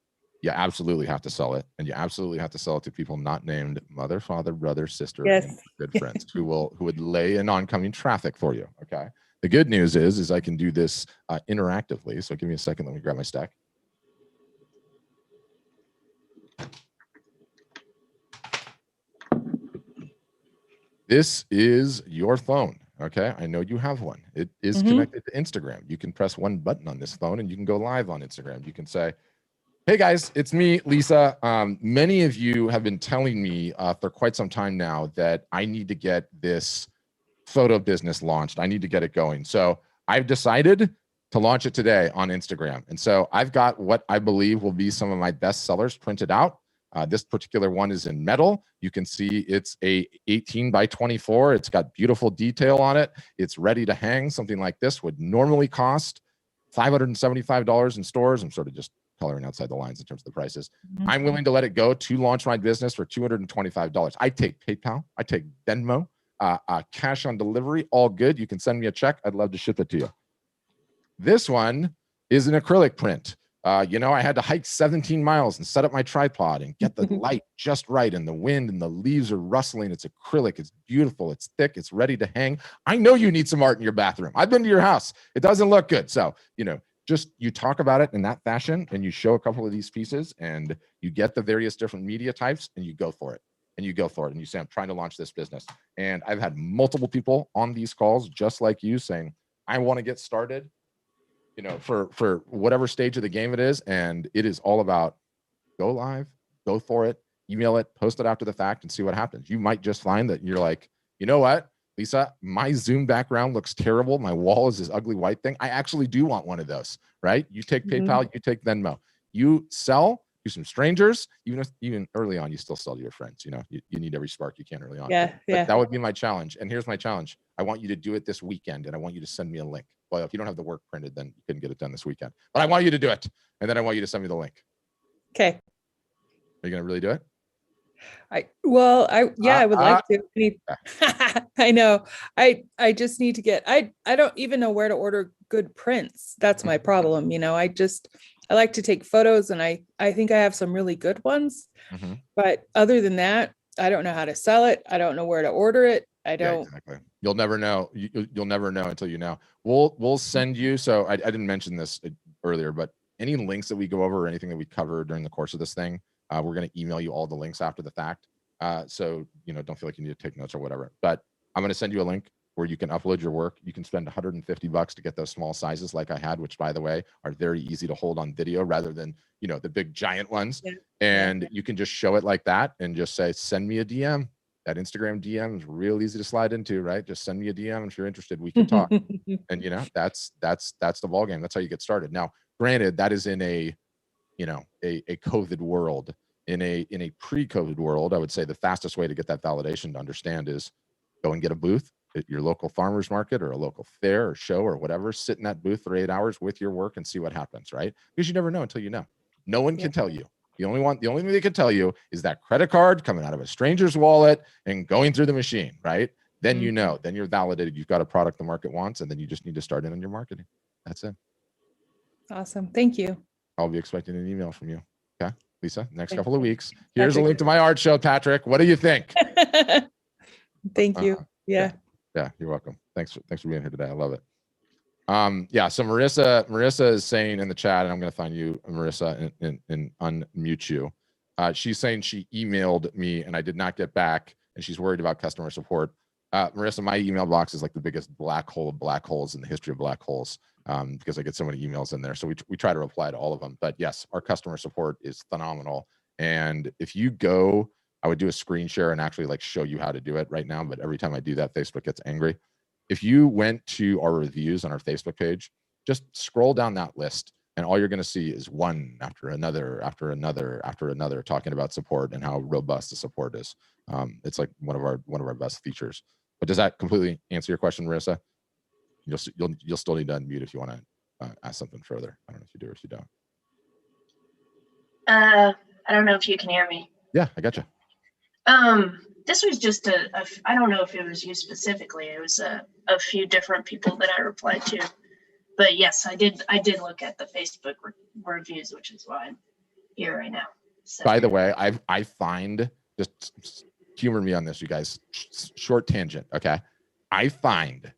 you absolutely have to sell it, and you absolutely have to sell it to people not named mother, father, brother, sister, and good friends who would lay in oncoming traffic for you. Okay. The good news is I can do this interactively. So give me a second. Let me grab my stack. This is your phone. Okay. I know you have one. It is connected to Instagram. You can press one button on this phone and you can go live on Instagram. You can say, hey guys, it's me, Lisa. Many of you have been telling me for quite some time now that I need to get this photo business launched. I need to get it going. So I've decided to launch it today on Instagram. And so I've got what I believe will be some of my best sellers printed out. This particular one is in metal. You can see it's a 18 by 24. It's got beautiful detail on it. It's ready to hang. Something like this would normally cost $575 in stores. I'm sort of just coloring outside the lines in terms of the prices. I'm willing to let it go to launch my business for $225. I take PayPal. I take Venmo, cash on delivery, all good. You can send me a check. I'd love to ship it to you. This one is an acrylic print. I had to hike 17 miles and set up my tripod and get the light just right, and the wind and the leaves are rustling. It's acrylic. It's beautiful. It's thick. It's ready to hang. I know you need some art in your bathroom. I've been to your house. It doesn't look good. So, just you talk about it in that fashion and you show a couple of these pieces and you get the various different media types and you go for it. And you go for it and you say, I'm trying to launch this business. And I've had multiple people on these calls just like you saying, I want to get started. For whatever stage of the game it is. And it is all about go live, go for it, email it, post it after the fact and see what happens. You might just find that you're like, you know what, Lisa, my Zoom background looks terrible. My wall is this ugly white thing. I actually do want one of those, right? You take PayPal, you take Venmo, you sell to some strangers, even early on, you still sell to your friends. You need every spark you can early on. Yeah. That would be my challenge. And here's my challenge. I want you to do it this weekend and I want you to send me a link. Well, if you don't have the work printed, then you couldn't get it done this weekend. But I want you to do it. And then I want you to send me the link. Okay. Are you going to really do it? I would like to. I know. I just need to get, I don't even know where to order good prints. That's my problem. I like to take photos and I think I have some really good ones, but other than that, I don't know how to sell it. I don't know where to order it. I don't. Yeah, exactly. You'll never know. You'll never know until you know. We'll send you. So I didn't mention this earlier, but any links that we go over or anything that we cover during the course of this thing, we're going to email you all the links after the fact. So don't feel like you need to take notes or whatever. But I'm going to send you a link where you can upload your work. You can spend $150 to get those small sizes like I had, which by the way, are very easy to hold on video rather than, you know, the big giant ones. Yeah. And you can just show it like that and just say, send me a DM. That Instagram DM is real easy to slide into, right? Just send me a DM if you're interested. We can talk. And you know, that's the ball game. That's how you get started. Now, granted, that is in a, you know, a COVID world. In a pre-COVID world, I would say the fastest way to get that validation to understand is go and get a booth at your local farmer's market or a local fair or show or whatever, sit in that booth for 8 hours with your work and see what happens, right? Because you never know until you know. No one can tell you. The only thing they can tell you is that credit card coming out of a stranger's wallet and going through the machine, right? Then you know, then you're validated. You've got a product the market wants, and then you just need to start in on your marketing. That's it. Awesome. Thank you. I'll be expecting an email from you. Okay, Lisa, next Thank couple of you. weeks. Here's Patrick. a link to my art show, Patrick. What do you think? Thank you. Yeah. Yeah, you're welcome. Thanks for being here today. I love it. Yeah, so Marissa is saying in the chat, and I'm going to find you, Marissa, and unmute you. She's saying she emailed me and I did not get back, and she's worried about customer support. Marissa, my email box is like the biggest black hole of black holes in the history of black holes, because I get so many emails in there. So we try to reply to all of them. But yes, our customer support is phenomenal. And if you go, I would do a screen share and actually like show you how to do it right now. But every time I do that, Facebook gets angry. If you went to our reviews on our Facebook page, just scroll down that list, and all you're going to see is one after another, after another, after another, talking about support and how robust the support is. It's like one of our best features. But does that completely answer your question, Marissa? You'll still need to unmute if you want to ask something further. I don't know if you do or if you don't. I don't know if you can hear me. Yeah, I got you. This was just I don't know if it was you specifically. It was a few different people that I replied to. But yes, I did look at the Facebook reviews, which is why I'm here right now. So. By the way, I find, just humor me on this, you guys, short tangent, okay? I find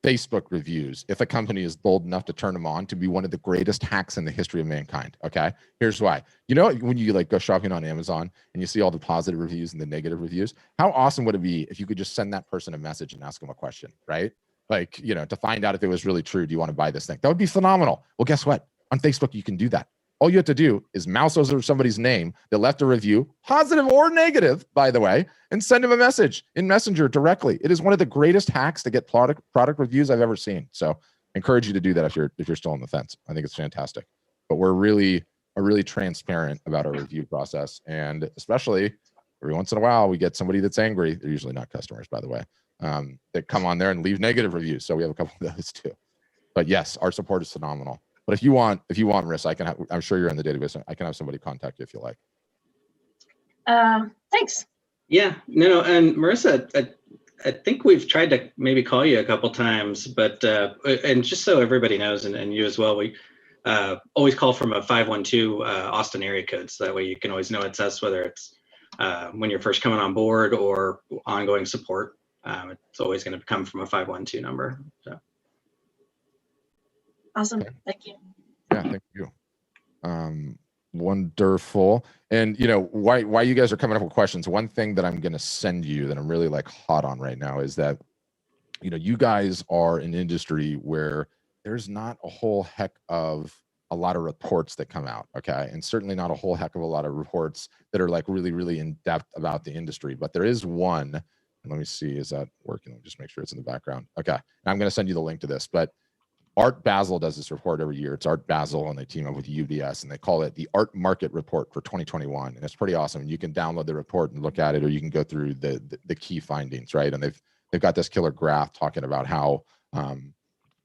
Facebook reviews, if a company is bold enough to turn them on, to be one of the greatest hacks in the history of mankind. Okay, here's why. You know, when you like go shopping on Amazon and you see all the positive reviews and the negative reviews, how awesome would it be if you could just send that person a message and ask them a question, right? Like, you know, to find out if it was really true. Do you want to buy this thing? That would be phenomenal. Well, guess what? On Facebook, you can do that. All you have to do is mouse over somebody's name that left a review, positive or negative, by the way, and send them a message in Messenger directly. It is one of the greatest hacks to get product reviews I've ever seen. So I encourage you to do that if you're still on the fence. I think it's fantastic. But we're really transparent about our review process, and especially every once in a while we get somebody that's angry. They're usually not customers, by the way, that come on there and leave negative reviews. So we have a couple of those too. But yes, our support is phenomenal. But if you want, Marissa, I'm sure you're in the database. I can have somebody contact you if you like. Thanks. Yeah, no, and Marissa, I think we've tried to maybe call you a couple times, but and just so everybody knows, and you as well, we always call from a 512 Austin area code, so that way you can always know it's us, whether it's when you're first coming on board or ongoing support. It's always going to come from a 512 number. So. Awesome. Thank you. Yeah, thank you. Wonderful. And you know, why you guys are coming up with questions, one thing that I'm going to send you that I'm really like hot on right now is that, you know, you guys are an industry where there's not a whole heck of a lot of reports that come out, okay? And certainly not a whole heck of a lot of reports that are like really in depth about the industry, but there is one. And let me see, is that working? Let me just make sure it's in the background. Okay, and I'm going to send you the link to this, but Art Basel does this report every year. It's Art Basel, and they team up with UBS, and they call it the Art Market Report for 2021. And it's pretty awesome. You can download the report and look at it, or you can go through the key findings, right? And they've got this killer graph talking about how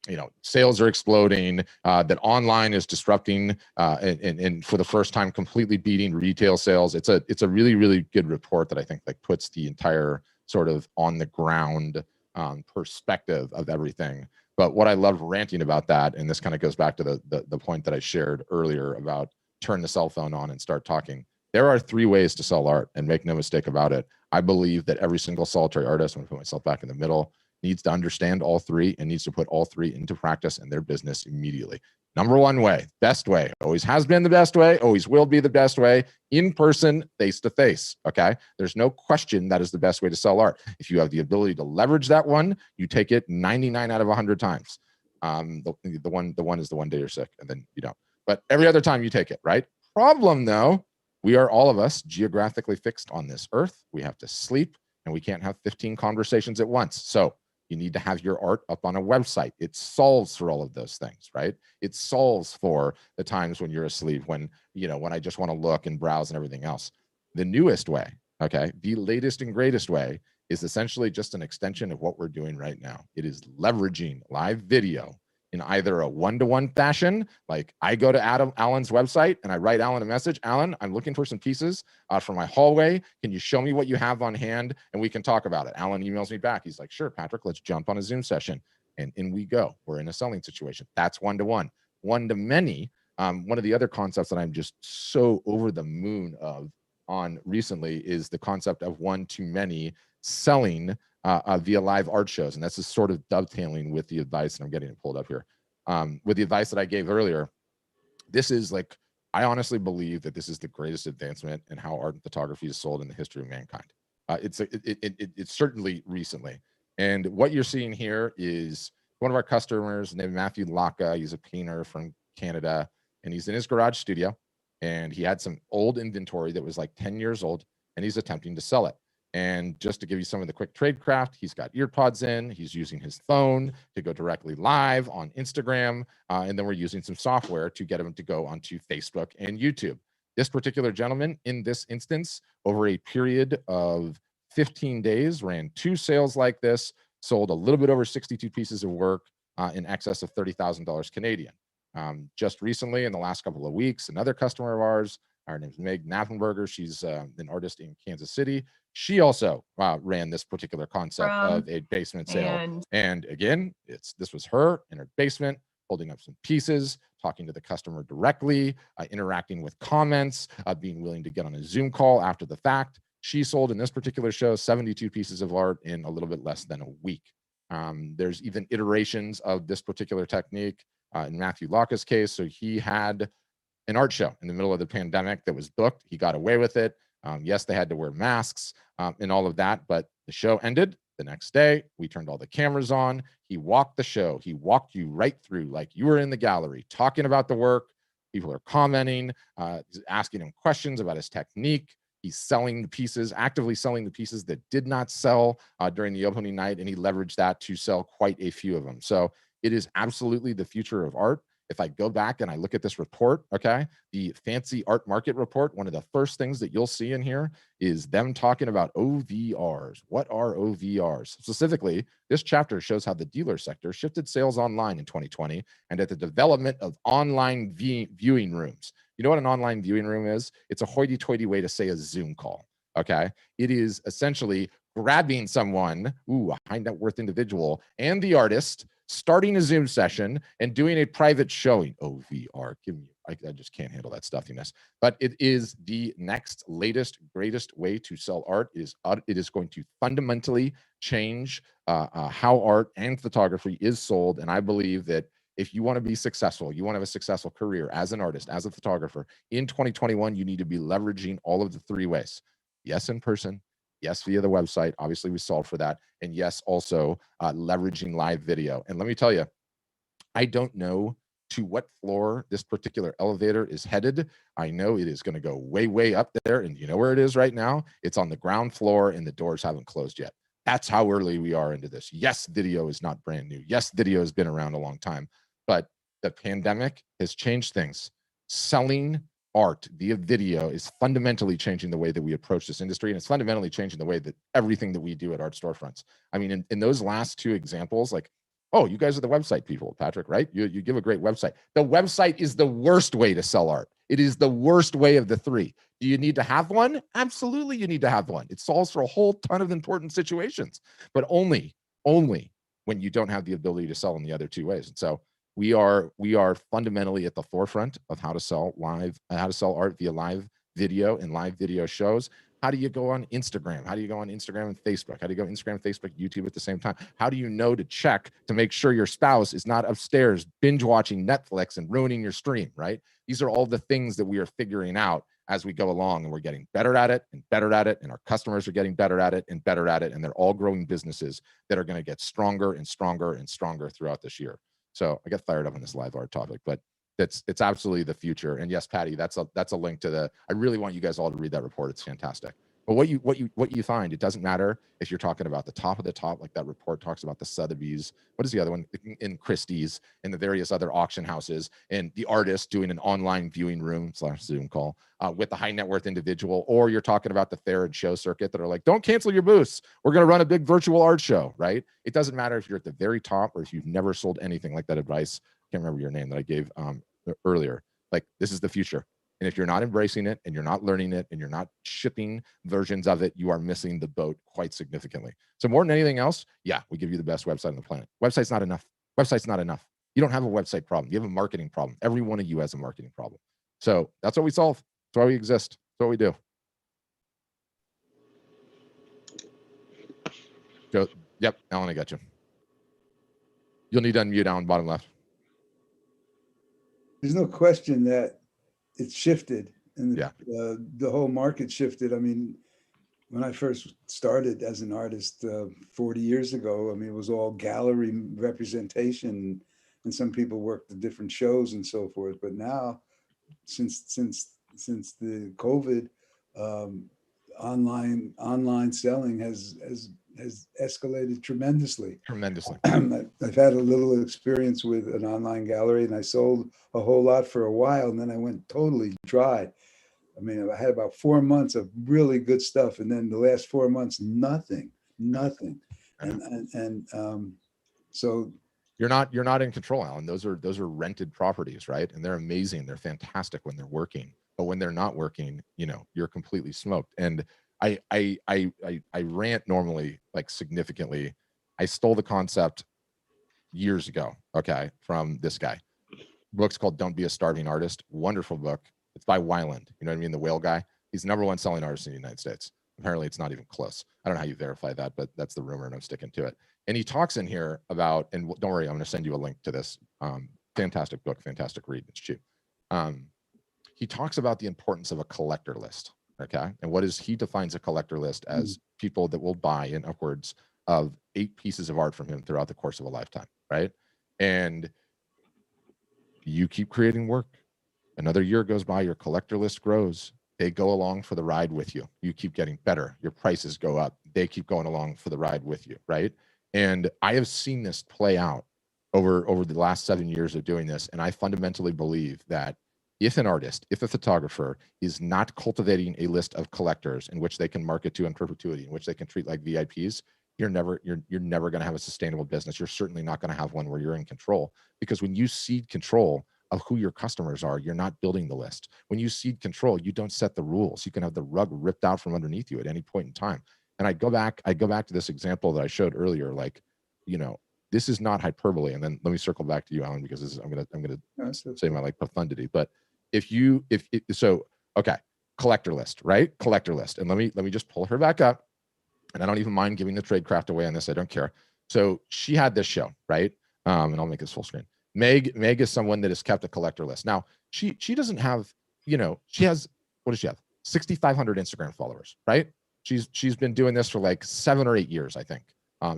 you know, sales are exploding, that online is disrupting, and for the first time completely beating retail sales. It's a really good report that I think like puts the entire sort of on the ground perspective of everything. But what I love ranting about that, and this kind of goes back to the point that I shared earlier about turn the cell phone on and start talking. There are 3 ways to sell art, and make no mistake about it. I believe that every single solitary artist, I'm going to put myself back in the middle, needs to understand all 3 and needs to put all 3 into practice in their business immediately. Number one way, best way, always has been the best way, always will be the best way, in person, face to face. Okay. There's no question that is the best way to sell art. If you have the ability to leverage that one, you take it 99 out of 100 times. The one is the one day you're sick and then you don't. But every other time you take it, right? Problem though, we are all of us geographically fixed on this earth. We have to sleep and we can't have 15 conversations at once. So you need to have your art up on a website. It solves for all of those things, right? It solves for the times when you're asleep, when I just want to look and browse and everything else. The newest way, okay, the latest and greatest way is essentially just an extension of what we're doing right now. It is leveraging live video in either a one-to-one fashion, like I go to Alan's website and I write Alan a message. Alan, I'm looking for some pieces for my hallway. Can you show me what you have on hand and we can talk about it? Alan emails me back. He's like, sure, Patrick, let's jump on a Zoom session. And in we go. We're in a selling situation. That's one-to-one. One-to-many, one of the other concepts that I'm just so over the moon on recently is the concept of one-to-many selling via live art shows. And that's just sort of dovetailing with the advice, and I'm getting it pulled up here, with the advice that I gave earlier. This is like, I honestly believe that this is the greatest advancement in how art and photography is sold in the history of mankind. It's certainly recently. And what you're seeing here is one of our customers named Matthew Laka. He's a painter from Canada, and he's in his garage studio, and he had some old inventory that was like 10 years old, and he's attempting to sell it. And just to give you some of the quick tradecraft, he's got ear pods in, he's using his phone to go directly live on Instagram, and then we're using some software to get him to go onto Facebook and YouTube. This particular gentleman, in this instance, over a period of 15 days, ran 2 sales like this, sold a little bit over 62 pieces of work in excess of $30,000 Canadian. Just recently, in the last couple of weeks, another customer of ours, her name's Meg Naffenberger. She's an artist in Kansas City. She also ran this particular concept of a basement sale. And again, this was her in her basement, holding up some pieces, talking to the customer directly, interacting with comments, being willing to get on a Zoom call after the fact. She sold in this particular show 72 pieces of art in a little bit less than a week. There's even iterations of this particular technique in Matthew Laka's case. So he had an art show in the middle of the pandemic that was booked. He got away with it. Yes, they had to wear masks and all of that, but the show ended the next day. We turned all the cameras on. He walked the show. He walked you right through like you were in the gallery talking about the work. People are commenting, asking him questions about his technique. He's selling the pieces, actively selling the pieces that did not sell during the opening night, and he leveraged that to sell quite a few of them. So it is absolutely the future of art. If I go back and I look at this report, okay, the fancy art market report, one of the first things that you'll see in here is them talking about OVRs. What are OVRs? Specifically, this chapter shows how the dealer sector shifted sales online in 2020 and at the development of online viewing rooms. You know what an online viewing room is? It's a hoity-toity way to say a Zoom call, okay? It is essentially grabbing someone, a high net worth individual, and the artist, starting a Zoom session and doing a private showing. OVR, I just can't handle that stuffiness. But it is the next, latest, greatest way to sell art. It is going to fundamentally change how art and photography is sold. And I believe that if you want to be successful, you want to have a successful career as an artist, as a photographer, in 2021, you need to be leveraging all of the 3 ways. Yes, in person. Yes, via the website. Obviously, we solved for that. And yes, also leveraging live video. And let me tell you, I don't know to what floor this particular elevator is headed. I know it is going to go way, way up there. And you know where it is right now? It's on the ground floor and the doors haven't closed yet. That's how early we are into this. Yes, video is not brand new. Yes, video has been around a long time. But the pandemic has changed things. Selling art via video is fundamentally changing the way that we approach this industry, and it's fundamentally changing the way that everything that we do at art storefronts. I mean, in those last 2 examples, like, oh, you guys are the website people, Patrick, right? You give a great website. The website is the worst way to sell art. It is the worst way of the 3. Do you need to have one? Absolutely, you need to have one. It solves for a whole ton of important situations, but only when you don't have the ability to sell in the other 2 ways. And so we are fundamentally at the forefront of how to sell art via live video and live video shows. How do you go on Instagram? How do you go on Instagram and Facebook? How do you go Instagram, Facebook, YouTube at the same time? How do you know to check to make sure your spouse is not upstairs binge watching Netflix and ruining your stream, right? These are all the things that we are figuring out as we go along, and we're getting better at it and better at it, and our customers are getting better at it and better at it, and they're all growing businesses that are going to get stronger and stronger and stronger throughout this year. So I get fired up on this live art topic, but it's absolutely the future. And yes, Patty, that's a link to the. I really want you guys all to read that report. It's fantastic. But what you find, it doesn't matter if you're talking about the top of the top, like that report talks about the Sotheby's. What is the other one? In Christie's, and the various other auction houses, and the artist doing an online viewing room / Zoom call with the high net worth individual, or you're talking about the fair and show circuit that are like, don't cancel your booths. We're going to run a big virtual art show, right? It doesn't matter if you're at the very top or if you've never sold anything like that advice. I can't remember your name that I gave earlier. Like, this is the future. And if you're not embracing it and you're not learning it and you're not shipping versions of it, you are missing the boat quite significantly. So more than anything else, yeah, we give you the best website on the planet. Website's not enough. Website's not enough. You don't have a website problem. You have a marketing problem. Every one of you has a marketing problem. So that's what we solve. That's why we exist. That's what we do. Joe, yep, Alan, I got you. You'll need to unmute, Alan, bottom left. There's no question that it's shifted, and Yeah. The whole market shifted. I mean, when I first started as an artist 40 years ago, I mean, it was all gallery representation, and some people worked the different shows and so forth. But now, since the COVID, online selling has escalated tremendously. I've had a little experience with an online gallery, and I sold a whole lot for a while, and then I went totally dry. I mean, I had about 4 months of really good stuff, and then the last 4 months, nothing. And so you're not in control, Alan. Those are rented properties, right? And they're amazing. They're fantastic when they're working, but when they're not working, you're completely smoked. And I rant normally, like, significantly. I stole the concept years ago, okay, from this guy. Book's called Don't Be a Starving Artist. Wonderful book. It's by Weiland. You know what I mean? The whale guy. He's the #1 selling artist in the United States. Apparently, it's not even close. I don't know how you verify that, but that's the rumor, and I'm sticking to it. And he talks in here about, and don't worry, I'm going to send you a link to this. Fantastic book, fantastic read. It's cheap. He talks about the importance of a collector list. Okay. And he defines a collector list as people that will buy in upwards of 8 pieces of art from him throughout the course of a lifetime. Right. And you keep creating work. Another year goes by, your collector list grows. They go along for the ride with you. You keep getting better. Your prices go up. They keep going along for the ride with you. Right. And I have seen this play out over the last 7 years of doing this. And I fundamentally believe that if an artist, if a photographer is not cultivating a list of collectors in which they can market to in perpetuity, in which they can treat like VIPs, you're never going to have a sustainable business. You're certainly not going to have one where you're in control, because when you cede control of who your customers are, you're not building the list. When you cede control, you don't set the rules. You can have the rug ripped out from underneath you at any point in time. And I go back to this example that I showed earlier, like, this is not hyperbole. And then let me circle back to you, Alan, because I'm gonna say my profundity. But okay, collector list, right? Collector list. And let me just pull her back up. And I don't even mind giving the tradecraft away on this. I don't care. So she had this show, right? And I'll make this full screen. Meg is someone that has kept a collector list. Now, she doesn't have, she has, what does she have? 6,500 Instagram followers, right? She's been doing this for like 7 or 8 years, I think,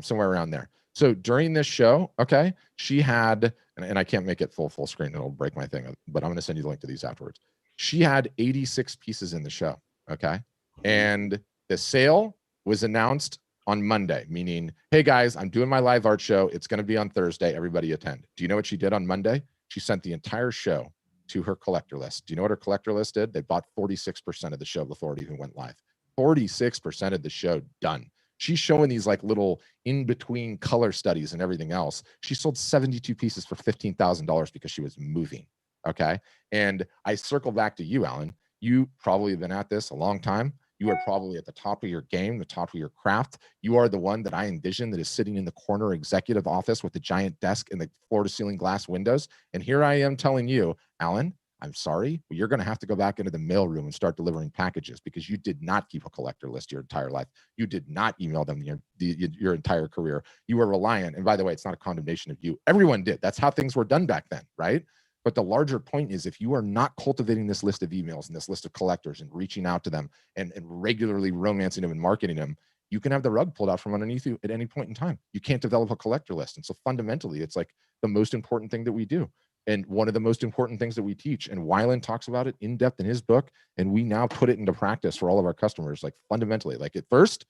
somewhere around there. So during this show, okay, she had, and I can't make it full screen, it'll break my thing, but I'm going to send you the link to these afterwards. She had 86 pieces in the show, okay? And the sale was announced on Monday, meaning, hey guys, I'm doing my live art show. It's going to be on Thursday. Everybody attend. Do you know what she did on Monday? She sent the entire show to her collector list. Do you know what her collector list did? They bought 46% of the show before it even went live. 46% of the show done. She's showing these like little in-between color studies and everything else. She sold 72 pieces for $15,000 because she was moving. Okay. And I circle back to you, Alan. You probably have been at this a long time. You are probably at the top of your game, the top of your craft. You are the one that I envision that is sitting in the corner executive office with the giant desk and the floor to ceiling glass windows. And here I am telling you, Alan, I'm sorry, but you're going to have to go back into the mailroom and start delivering packages because you did not keep a collector list your entire life. You did not email them your entire career. You were reliant. And by the way, it's not a condemnation of you. Everyone did. That's how things were done back then, right? But the larger point is, if you are not cultivating this list of emails and this list of collectors and reaching out to them and regularly romancing them and marketing them, you can have the rug pulled out from underneath you at any point in time. You can't develop a collector list. And so fundamentally, it's like the most important thing that we do. And one of the most important things that we teach, and Weiland talks about it in depth in his book, and we now put it into practice for all of our customers. Like fundamentally, like at first,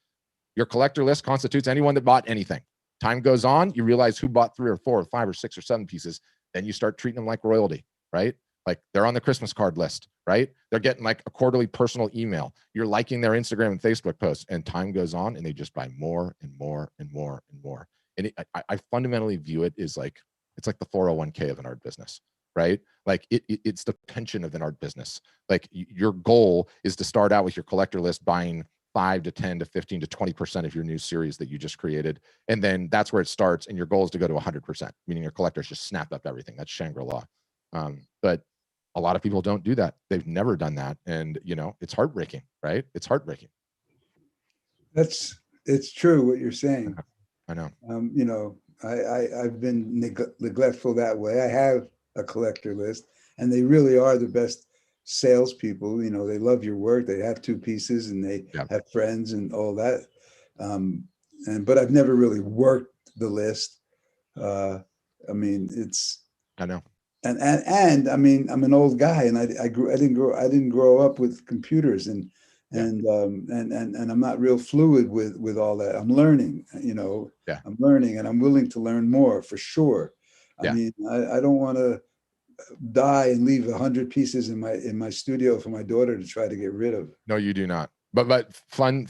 your collector list constitutes anyone that bought anything. Time goes on, you realize who bought 3 or 4 or 5 or 6 or 7 pieces. Then you start treating them like royalty, right? Like they're on the Christmas card list, right? They're getting like a quarterly personal email. You're liking their Instagram and Facebook posts, and time goes on and they just buy more and more and more and more. And I fundamentally view it as like, it's like the 401k of an art business, right? Like it's the pension of an art business. Like your goal is to start out with your collector list buying 5 to 10 to 15 to 20% of your new series that you just created. And then that's where it starts. And your goal is to go to 100%, meaning your collectors just snap up everything. That's Shangri-La. But a lot of people don't do that. They've never done that. And, you know, it's heartbreaking, right? It's heartbreaking. It's true what you're saying. I know. You know, I've been neglectful that way. I have a collector list, and they really are the best salespeople. You know, they love your work. They have 2 pieces, and they have friends and all that. But I've never really worked the list. I mean, I know. And I mean, I'm an old guy, and I didn't grow up with computers, and I'm not real fluid with all that. I'm learning, you know. I'm learning, and I'm willing to learn more for sure. I mean, I don't want to die and leave 100 pieces in my studio for my daughter to try to get rid of. No, you do not. But fun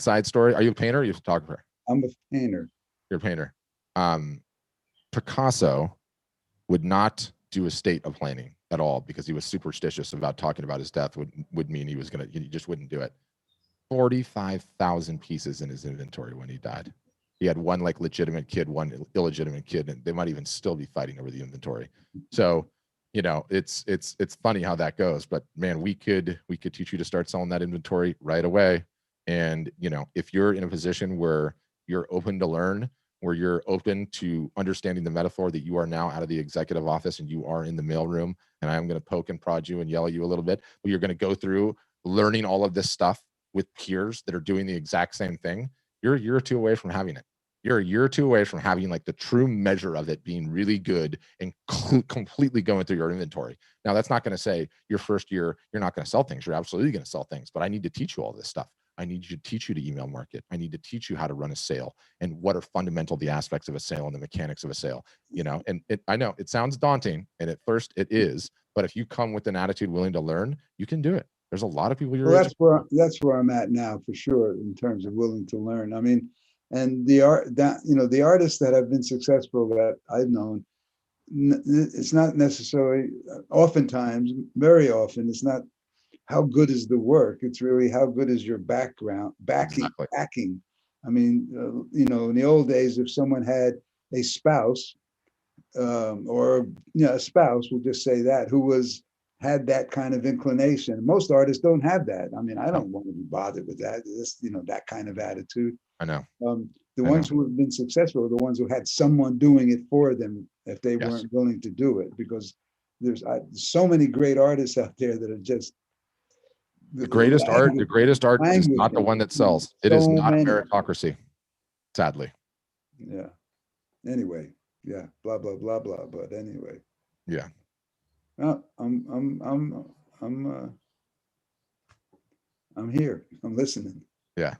side story. Are you a painter or are you a photographer? I'm a painter. You're a painter. Picasso would not do estate planning at all because he was superstitious about talking about his death would mean he just wouldn't do it. 45,000 pieces in his inventory when he died. He had one like legitimate kid, one illegitimate kid, and they might even still be fighting over the inventory. So, you know, it's funny how that goes, but man, we could teach you to start selling that inventory right away. And, you know, if you're in a position where you're open to learn, where you're open to understanding the metaphor that you are now out of the executive office and you are in the mailroom, and I'm going to poke and prod you and yell at you a little bit, but you're going to go through learning all of this stuff with peers that are doing the exact same thing. You're a year or 2 away from having it. You're a year or 2 away from having like the true measure of it being really good and completely going through your inventory. Now, that's not going to say your first year, you're not going to sell things. You're absolutely going to sell things, but I need to teach you all this stuff. I need to teach you to email market. I need to teach you how to run a sale and what are fundamental the aspects of a sale and the mechanics of a sale, you know, and I know it sounds daunting and at first it is, but if you come with an attitude willing to learn, you can do it. There's a lot of people Well, that's where I'm at now for sure in terms of willing to learn. I mean, and the artists that have been successful that I've known, it's not necessarily, oftentimes, very often, it's not how good is the work. It's really how good is your background, backing. I mean, you know, in the old days, if someone had a spouse, or a spouse, we'll just say that, who had that kind of inclination. Most artists don't have that. I mean, I don't want to be bothered with that. That kind of attitude. I know. The ones who have been successful are the ones who had someone doing it for them if they weren't willing to do it, because there's so many great artists out there that are just the greatest art is not the one that sells. It is not a meritocracy, sadly. Yeah. Anyway, yeah. Blah blah blah blah. But anyway. Yeah. No, I'm here. I'm listening. Yeah.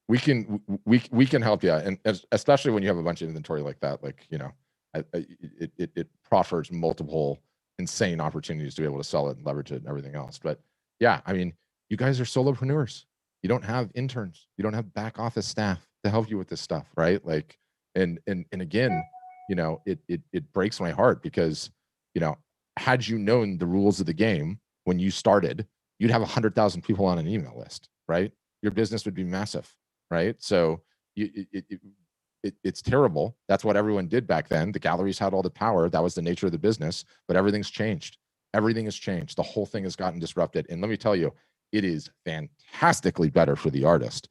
We can help you, and especially when you have a bunch of inventory like that. Like, you know, it proffers multiple insane opportunities to be able to sell it and leverage it and everything else. But yeah, I mean, you guys are solopreneurs. You don't have interns. You don't have back office staff to help you with this stuff, right? Like, and again, you know, it breaks my heart because, you know, had you known the rules of the game when you started, you'd have 100,000 people on an email list, right? Your business would be massive, right? So it's terrible. That's what everyone did back then. The galleries had all the power. That was the nature of the business, but everything's changed. Everything has changed. The whole thing has gotten disrupted. And let me tell you, it is fantastically better for the artist.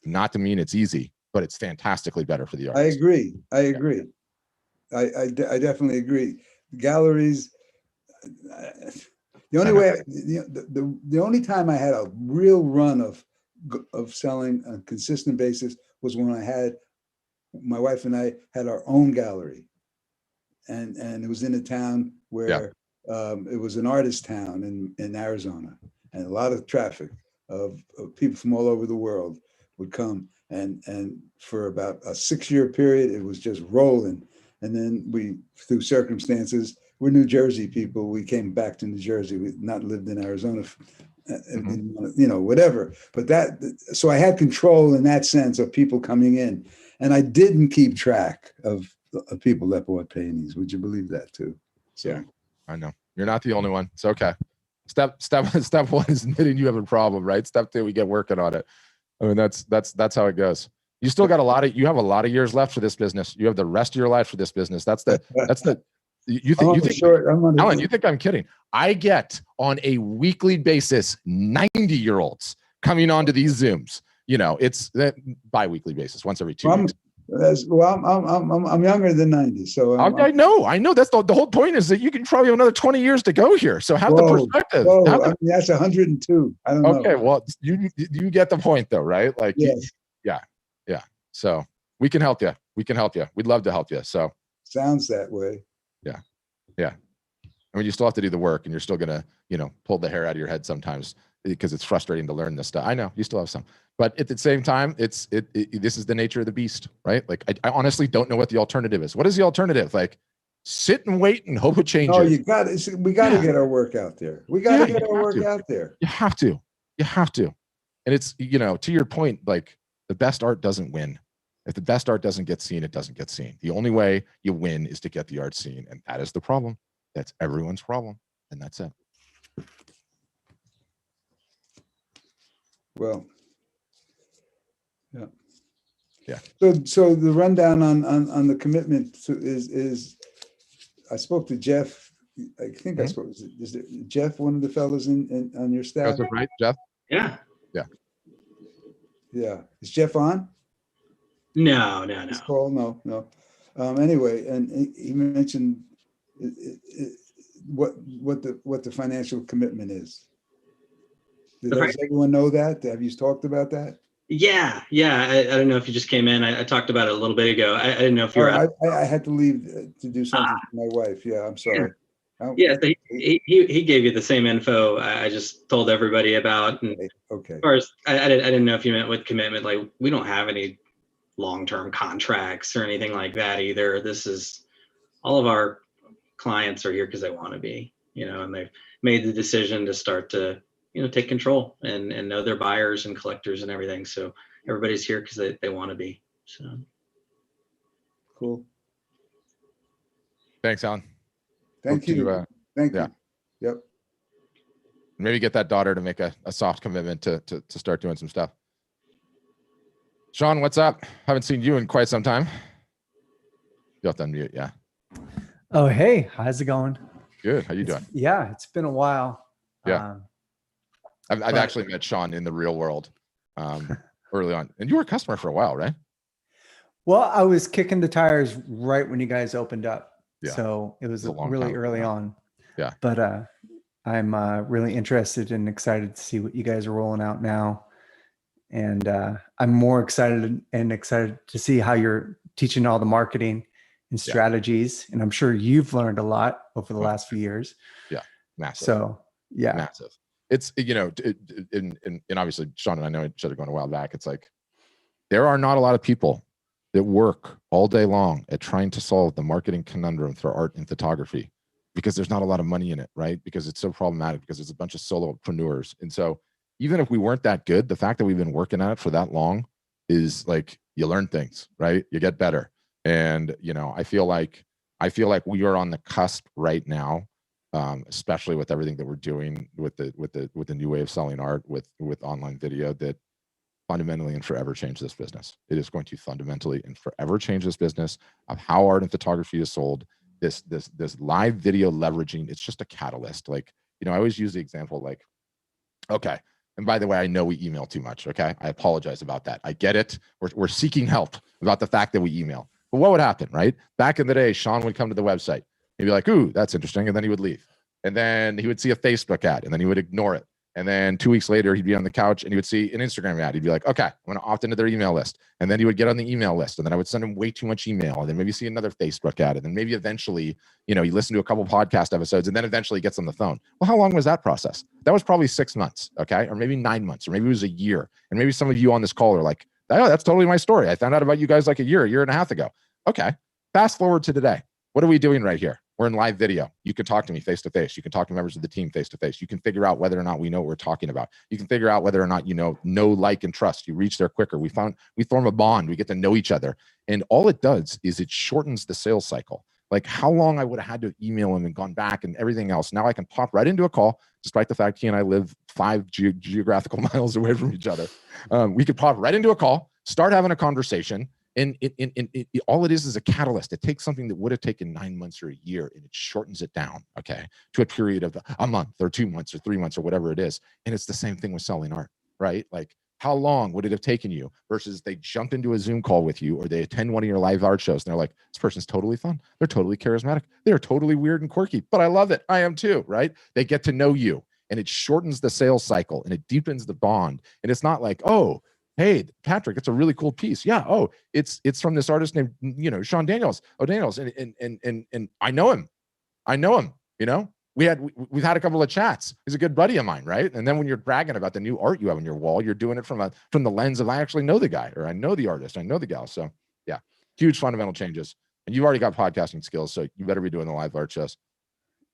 Not to mean it's easy, but it's fantastically better for the artist. I agree. I definitely agree. Galleries, the only way, the only time I had a real run of selling on a consistent basis was when my wife and I had our own gallery. And it was in a town where it was an artist town in Arizona, and a lot of traffic of people from all over the world would come. And for about a 6-year period, it was just rolling. And then we, through circumstances, we're New Jersey people. We came back to New Jersey. We've not lived in Arizona, whatever. But so I had control in that sense of people coming in. And I didn't keep track of people that bought paintings. Would you believe that too? So. Yeah, I know. You're not the only one. It's okay. Step one is admitting you have a problem, right? Step 2, we get working on it. I mean, that's how it goes. You still got you have a lot of years left for this business. You have the rest of your life for this business. You think Alan, you think I'm kidding? I get on a weekly basis 90-year-olds coming onto these Zooms. It's that bi-weekly basis, once every 2 weeks. I'm younger than 90, so I know. That's the whole point, is that you can probably have another 20 years to go here. So have the perspective. That's 102. I don't know. Okay, well, you get the point though, right? Like, yes. Yeah. So we can help you. We'd love to help you. So sounds that way. Yeah. I mean, you still have to do the work, and you're still gonna, pull the hair out of your head sometimes, because it's frustrating to learn this stuff. I know you still have some, but at the same time, this is the nature of the beast, right? Like, I honestly don't know what the alternative is. What is the alternative? Like, sit and wait and hope it changes. No, we got to get our work out there. We got to get our work out there. You have to. And it's, to your point, like, the best art doesn't win. If the best art doesn't get seen, it doesn't get seen. The only way you win is to get the art seen. And that is the problem. That's everyone's problem. And that's it. Well, yeah. So the rundown on the commitment is I spoke to Jeff. I think I spoke. Is it Jeff, one of the fellows on your staff? That's right, Jeff. Yeah. Is Jeff on? No. No. Anyway, and he mentioned what the financial commitment is. Does everyone know that? Have you talked about that? Yeah. I don't know if you just came in. I talked about it a little bit ago. I didn't know if you were. I had to leave to do something for my wife. Yeah, I'm sorry. Yeah, so he gave you the same info I just told everybody about. And okay. As far as I didn't know if you meant with commitment, like, we don't have any long-term contracts or anything like that either. This is, all of our clients are here because they want to be, and they've made the decision to start to, take control and know their buyers and collectors and everything. So everybody's here because they want to be. So cool. Thanks, Alan. Thank you. Thank you. Yep. Maybe get that daughter to make a soft commitment to start doing some stuff. Sean, what's up? Haven't seen you in quite some time. You have to unmute, yeah. Oh, hey, how's it going? Good. How you doing? Yeah, it's been a while. Yeah. I've actually met Sean in the real world early on. And you were a customer for a while, right? Well, I was kicking the tires right when you guys opened up. Yeah. So it was really early on. Yeah. But I'm really interested and excited to see what you guys are rolling out now. And I'm more excited to see how you're teaching all the marketing and strategies. And I'm sure you've learned a lot over the last few years. Yeah. Massive. So yeah. Massive. It's, and obviously Sean and I know each other going a while back. It's like, there are not a lot of people that work all day long at trying to solve the marketing conundrum for art and photography, because there's not a lot of money in it, right? Because it's so problematic, because there's a bunch of solopreneurs. And so even if we weren't that good, the fact that we've been working at it for that long is like, you learn things, right? You get better. And, I feel like we are on the cusp right now, especially with everything that we're doing with the new way of selling art with online video, that fundamentally and forever change this business. It is going to fundamentally and forever change this business of how art and photography is sold, this live video leveraging, it's just a catalyst. Like, I always use the example, like, okay, and by the way, I know we email too much. Okay, I apologize about that. I get it. We're seeking help about the fact that we email. But what would happen, right? Back in the day, Sean would come to the website. He'd be like, ooh, that's interesting. And then he would leave. And then he would see a Facebook ad and then he would ignore it. And then 2 weeks later, he'd be on the couch and he would see an Instagram ad. He'd be like, okay, I'm going to opt into their email list. And then he would get on the email list. And then I would send him way too much email. And then maybe see another Facebook ad. And then maybe eventually, he listened to a couple podcast episodes and then eventually gets on the phone. Well, how long was that process? That was probably 6 months, okay? Or maybe 9 months, or maybe it was a year. And maybe some of you on this call are like, oh, that's totally my story. I found out about you guys like a year and a half ago. Okay, fast forward to today. What are we doing right here? We're in live video. You can talk to me face to face. You can talk to members of the team face to face. You can figure out whether or not we know what we're talking about. You can figure out whether or not know, like, and trust. You reach there quicker. We form a bond. We get to know each other. And all it does is it shortens the sales cycle. Like how long I would have had to email him and gone back and everything else. Now I can pop right into a call, despite the fact he and I live 5 geographical miles away from each other. We could pop right into a call, start having a conversation. And all it is a catalyst. It takes something that would have taken 9 months or a year, and it shortens it down, okay, to a period of a month or 2 months or 3 months or whatever it is. And it's the same thing with selling art, right? Like, how long would it have taken you versus they jump into a Zoom call with you or they attend one of your live art shows and they're like, this person's totally fun. They're totally charismatic. They're totally weird and quirky, but I love it. I am too, right? They get to know you, and it shortens the sales cycle and it deepens the bond. And it's not like, oh, hey, Patrick, it's a really cool piece. Yeah. Oh, it's from this artist named, Sean Daniels. Oh, Daniels. And I know him. We've had a couple of chats. He's a good buddy of mine, right? And then when you're bragging about the new art you have on your wall, you're doing it from the lens of I actually know the guy, or I know the artist, I know the gal. So yeah, huge fundamental changes. And you've already got podcasting skills, so you better be doing the live art shows.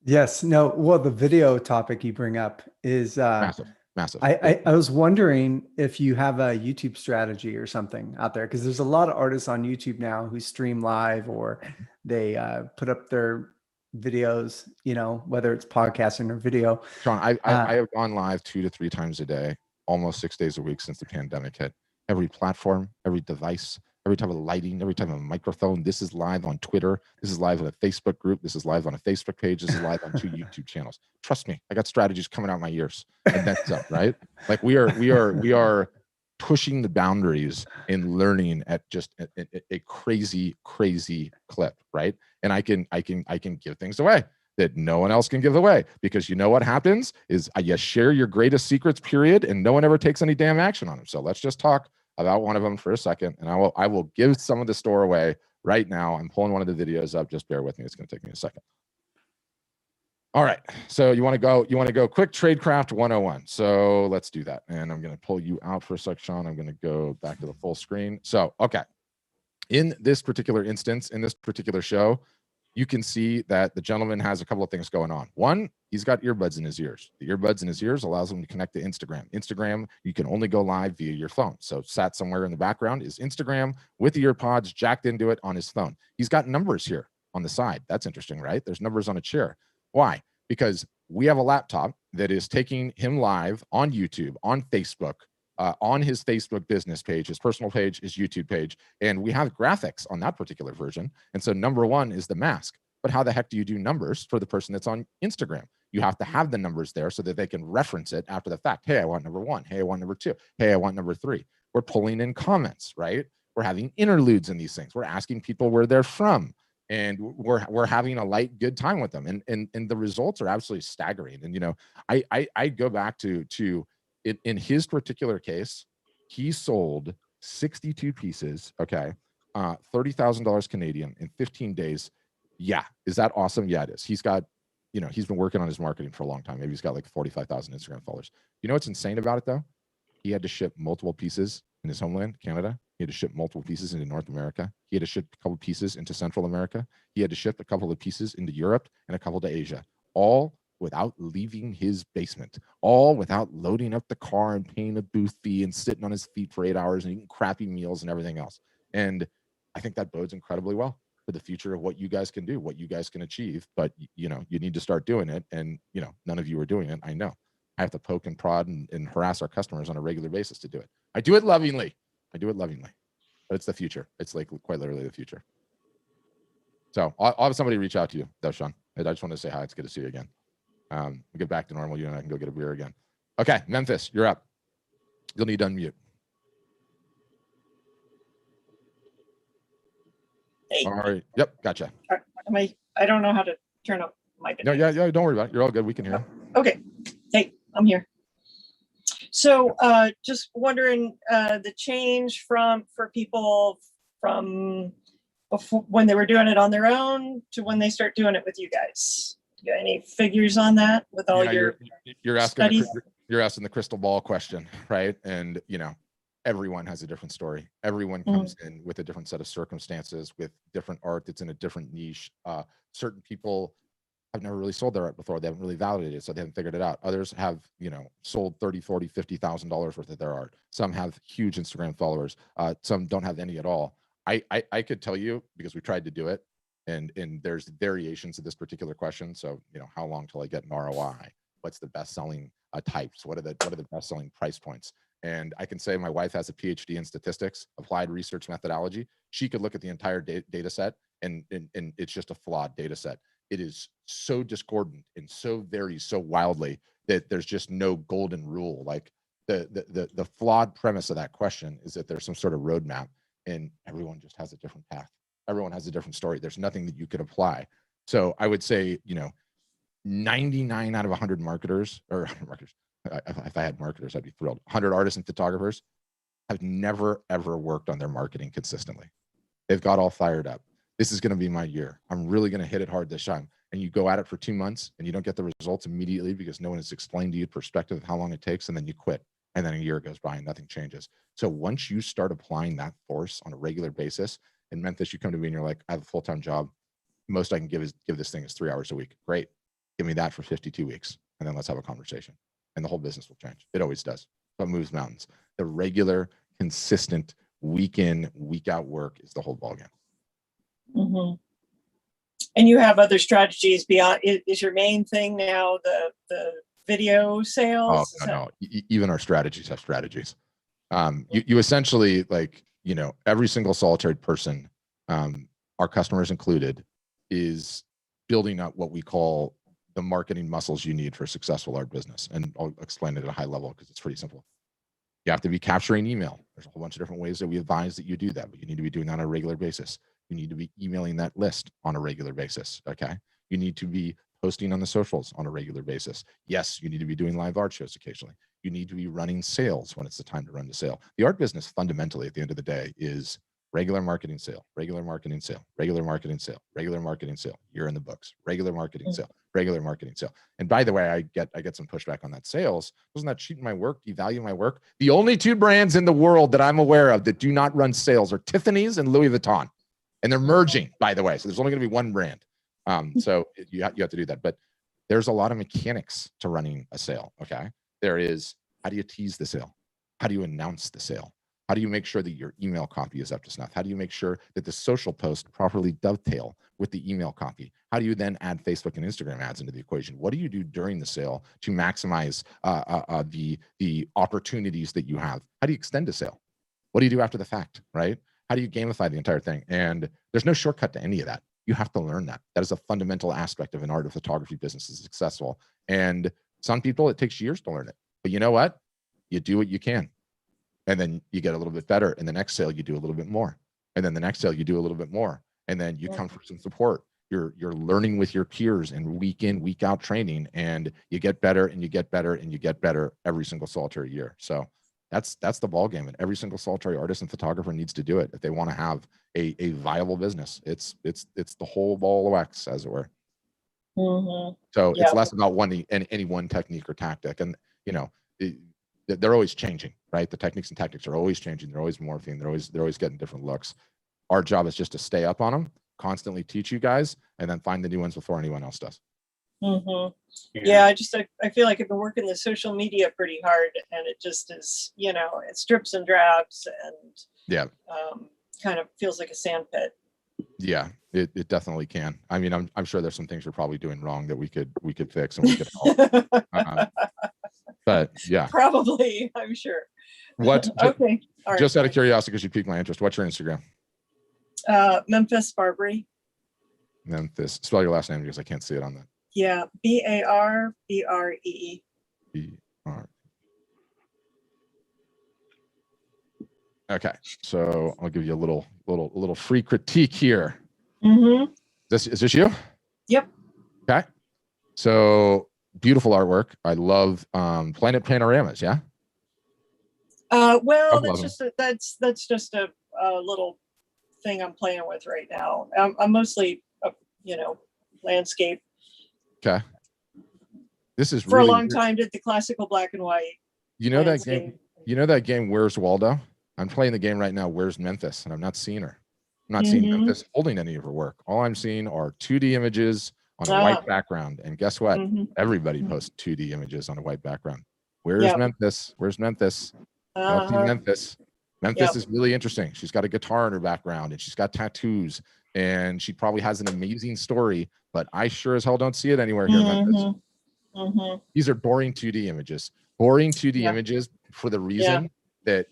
Yes. No. Well, the video topic you bring up is massive. I was wondering if you have a YouTube strategy or something out there, because there's a lot of artists on YouTube now who stream live or they put up their videos, whether it's podcasting or video. Sean, I have gone live 2 to 3 times a day, almost 6 days a week since the pandemic hit. Every platform, every device, every type of lighting, every type of microphone. This is live on Twitter. This is live on a Facebook group. This is live on a Facebook page. This is live on 2 YouTube channels. Trust me, I got strategies coming out my ears. And that's up, right? Like we are pushing the boundaries and learning at just a crazy clip, right? And I can give things away that no one else can give away, because what happens is you share your greatest secrets, period, and no one ever takes any damn action on them. So let's just talk about one of them for a second, and I will give some of the store away right now. I'm pulling one of the videos up. Just bear with me. It's going to take me a second. All right. So you want to go quick tradecraft 101. So let's do that. And I'm going to pull you out for a sec, Sean. I'm going to go back to the full screen. So, okay. In this particular instance, in this particular show, you can see that the gentleman has a couple of things going on. One, he's got earbuds in his ears. The earbuds in his ears allows him to connect to Instagram. Instagram, you can only go live via your phone. So sat somewhere in the background is Instagram with the earpods jacked into it on his phone. He's got numbers here on the side. That's interesting, right? There's numbers on a chair. Why? Because we have a laptop that is taking him live on YouTube, on Facebook, on his Facebook business page, his personal page, his YouTube page, and we have graphics on that particular version. And so number 1 is the mask. But how the heck do you do numbers for the person that's on Instagram? You have to have the numbers there so that they can reference it after the fact. Hey, I want number 1. Hey, I want number 2. Hey, I want number 3. We're pulling in comments, right? We're having interludes in these things. We're asking people where they're from. And we're having a light, good time with them. And the results are absolutely staggering. And, I go back to in his particular case, he sold 62 pieces, okay, $30,000 Canadian in 15 days. Yeah. Is that awesome? Yeah, it is. He's got, he's been working on his marketing for a long time. Maybe he's got like 45,000 Instagram followers. You know what's insane about it though? He had to ship multiple pieces in his homeland, Canada. He had to ship multiple pieces into North America. He had to ship a couple pieces into Central America. He had to ship a couple of pieces into Europe and a couple to Asia, all without leaving his basement, all without loading up the car and paying a booth fee and sitting on his feet for 8 hours and eating crappy meals and everything else. And I think that bodes incredibly well for the future of what you guys can do, what you guys can achieve. But, you need to start doing it. And, none of you are doing it. I know. I have to poke and prod and harass our customers on a regular basis to do it. I do it lovingly. But it's the future. It's like quite literally the future. So I'll have somebody reach out to you, though, Sean. I just want to say hi. It's good to see you again. We'll get back to normal. You and I can go get a beer again. Okay, Memphis, you're up. You'll need to unmute. Hey. All right. Yep. Gotcha. I don't know how to turn up my. No, yeah. Don't worry about it. You're all good. We can hear you. Okay. Hey, I'm here. So just wondering the change for people from before, when they were doing it on their own to when they start doing it with you guys. You got any figures on that with all your you're asking studies? You're asking the crystal ball question, right? And everyone has a different story. Everyone comes in with a different set of circumstances, with different art that's in a different niche. Certain people have never really sold their art before. They haven't really validated it, so they haven't figured it out. Others have, sold $30,000, $40,000, $50,000 worth of their art. Some have huge Instagram followers. Some don't have any at all. I could tell you, because we tried to do it, and there's variations of this particular question. So, how long till I get an ROI? What's the best selling types? What are the best selling price points? And I can say my wife has a PhD in statistics, applied research methodology. She could look at the entire data set, and it's just a flawed data set. It is so discordant and so varies so wildly that there's just no golden rule. Like the flawed premise of that question is that there's some sort of roadmap, and everyone just has a different path. Everyone has a different story. There's nothing that you could apply. So I would say, 99 out of 100 marketers, or 100 marketers, if I had marketers, I'd be thrilled. 100 artists and photographers have never, ever worked on their marketing consistently. They've got all fired up. This is going to be my year. I'm really going to hit it hard this time. And you go at it for 2 months and you don't get the results immediately because no one has explained to you the perspective of how long it takes, and then you quit. And then a year goes by and nothing changes. So once you start applying that force on a regular basis, in Memphis, you come to me and you're like, I have a full-time job. Most I can give this thing is 3 hours a week. Great. Give me that for 52 weeks. And then let's have a conversation. And the whole business will change. It always does. But moves mountains. The regular, consistent, week in, week out work is the whole ballgame. Mm-hmm. And you have other strategies beyond, is your main thing now the video sales? Oh, no. Even our strategies have strategies. You essentially, every single solitary person, our customers included, is building up what we call the marketing muscles you need for a successful art business. And I'll explain it at a high level because it's pretty simple. You have to be capturing email. There's a whole bunch of different ways that we advise that you do that, but you need to be doing that on a regular basis. You need to be emailing that list on a regular basis. Okay. You need to be posting on the socials on a regular basis. Yes, you need to be doing live art shows occasionally. You need to be running sales when it's the time to run the sale. The art business fundamentally at the end of the day is regular marketing sale, regular marketing sale, regular marketing sale, regular marketing sale. You're in the books, regular marketing sale, regular marketing sale. And by the way, I get some pushback on that sales. Wasn't that cheating my work? Devalue my work? The only 2 brands in the world that I'm aware of that do not run sales are Tiffany's and Louis Vuitton. And they're merging, by the way. So there's only going to be 1 brand. So you have to do that. But there's a lot of mechanics to running a sale. Okay. There is, how do you tease the sale? How do you announce the sale? How do you make sure that your email copy is up to snuff? How do you make sure that the social post properly dovetail with the email copy? How do you then add Facebook and Instagram ads into the equation? What do you do during the sale to maximize the opportunities that you have? How do you extend a sale? What do you do after the fact, right? How do you gamify the entire thing? And there's no shortcut to any of that. You have to learn that. That is a fundamental aspect of an art of photography business is successful. And some people, it takes years to learn it. But you know what? You do what you can. And then you get a little bit better. And the next sale, you do a little bit more. And then the next sale, you do a little bit more. And then you come for some support. You're learning with your peers and week in, week out training, and you get better and you get better and you get better every single solitary year. So that's the ball game. And every single solitary artist and photographer needs to do it if they want to have a viable business. It's the whole ball of wax, as it were. Mm-hmm. So it's less about any one technique or tactic. And they're always changing, right? The techniques and tactics are always changing. They're always morphing. They're always getting different looks. Our job is just to stay up on them, constantly teach you guys, and then find the new ones before anyone else does. Mm-hmm. Yeah, I feel like I've been working the social media pretty hard, and it just is, it's drips and drabs, and kind of feels like a sand pit. Yeah, it definitely can. I mean, I'm sure there's some things you're probably doing wrong that we could fix and we could help. But yeah, probably, I'm sure. What? Okay. All right. Just out of curiosity, because you piqued my interest, what's your Instagram? Memphis Barbary. Memphis. Spell your last name because I can't see it on that. Yeah, Barbre. B-R. Okay, so I'll give you a little free critique here. Mm-hmm. Is this you? Yep. Okay. So beautiful artwork. I love planet panoramas. Yeah. Well, Couple of that's just a little thing I'm playing with right now. I'm mostly, landscape. Okay. This is For really a long weird. time did the classical black and white. You know that landscape. game? You know that game, Where's Waldo? I'm playing the game right now, Where's Memphis? And I'm not seeing her. I'm not seeing Memphis holding any of her work. All I'm seeing are 2D images on a white background. And guess what? Everybody posts 2D images on a white background. Where's Memphis? Where's Memphis? I don't see Memphis. Memphis is really interesting. She's got a guitar in her background and she's got tattoos and she probably has an amazing story, but I sure as hell don't see it anywhere here in Memphis. These are boring 2D images. Boring 2D images for the reason that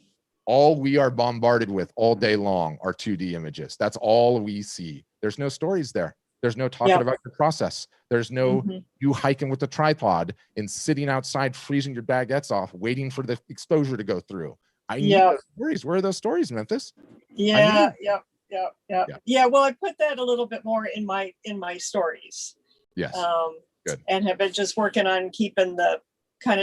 all we are bombarded with all day long are 2D images. That's all we see. There's no stories there. There's no talking about your process. There's no you hiking with the tripod and sitting outside freezing your baguettes off, waiting for the exposure to go through. I need those stories. Where are those stories, Memphis? Yeah. Well, I put that a little bit more in my stories. Yes. Good. And have been just working on keeping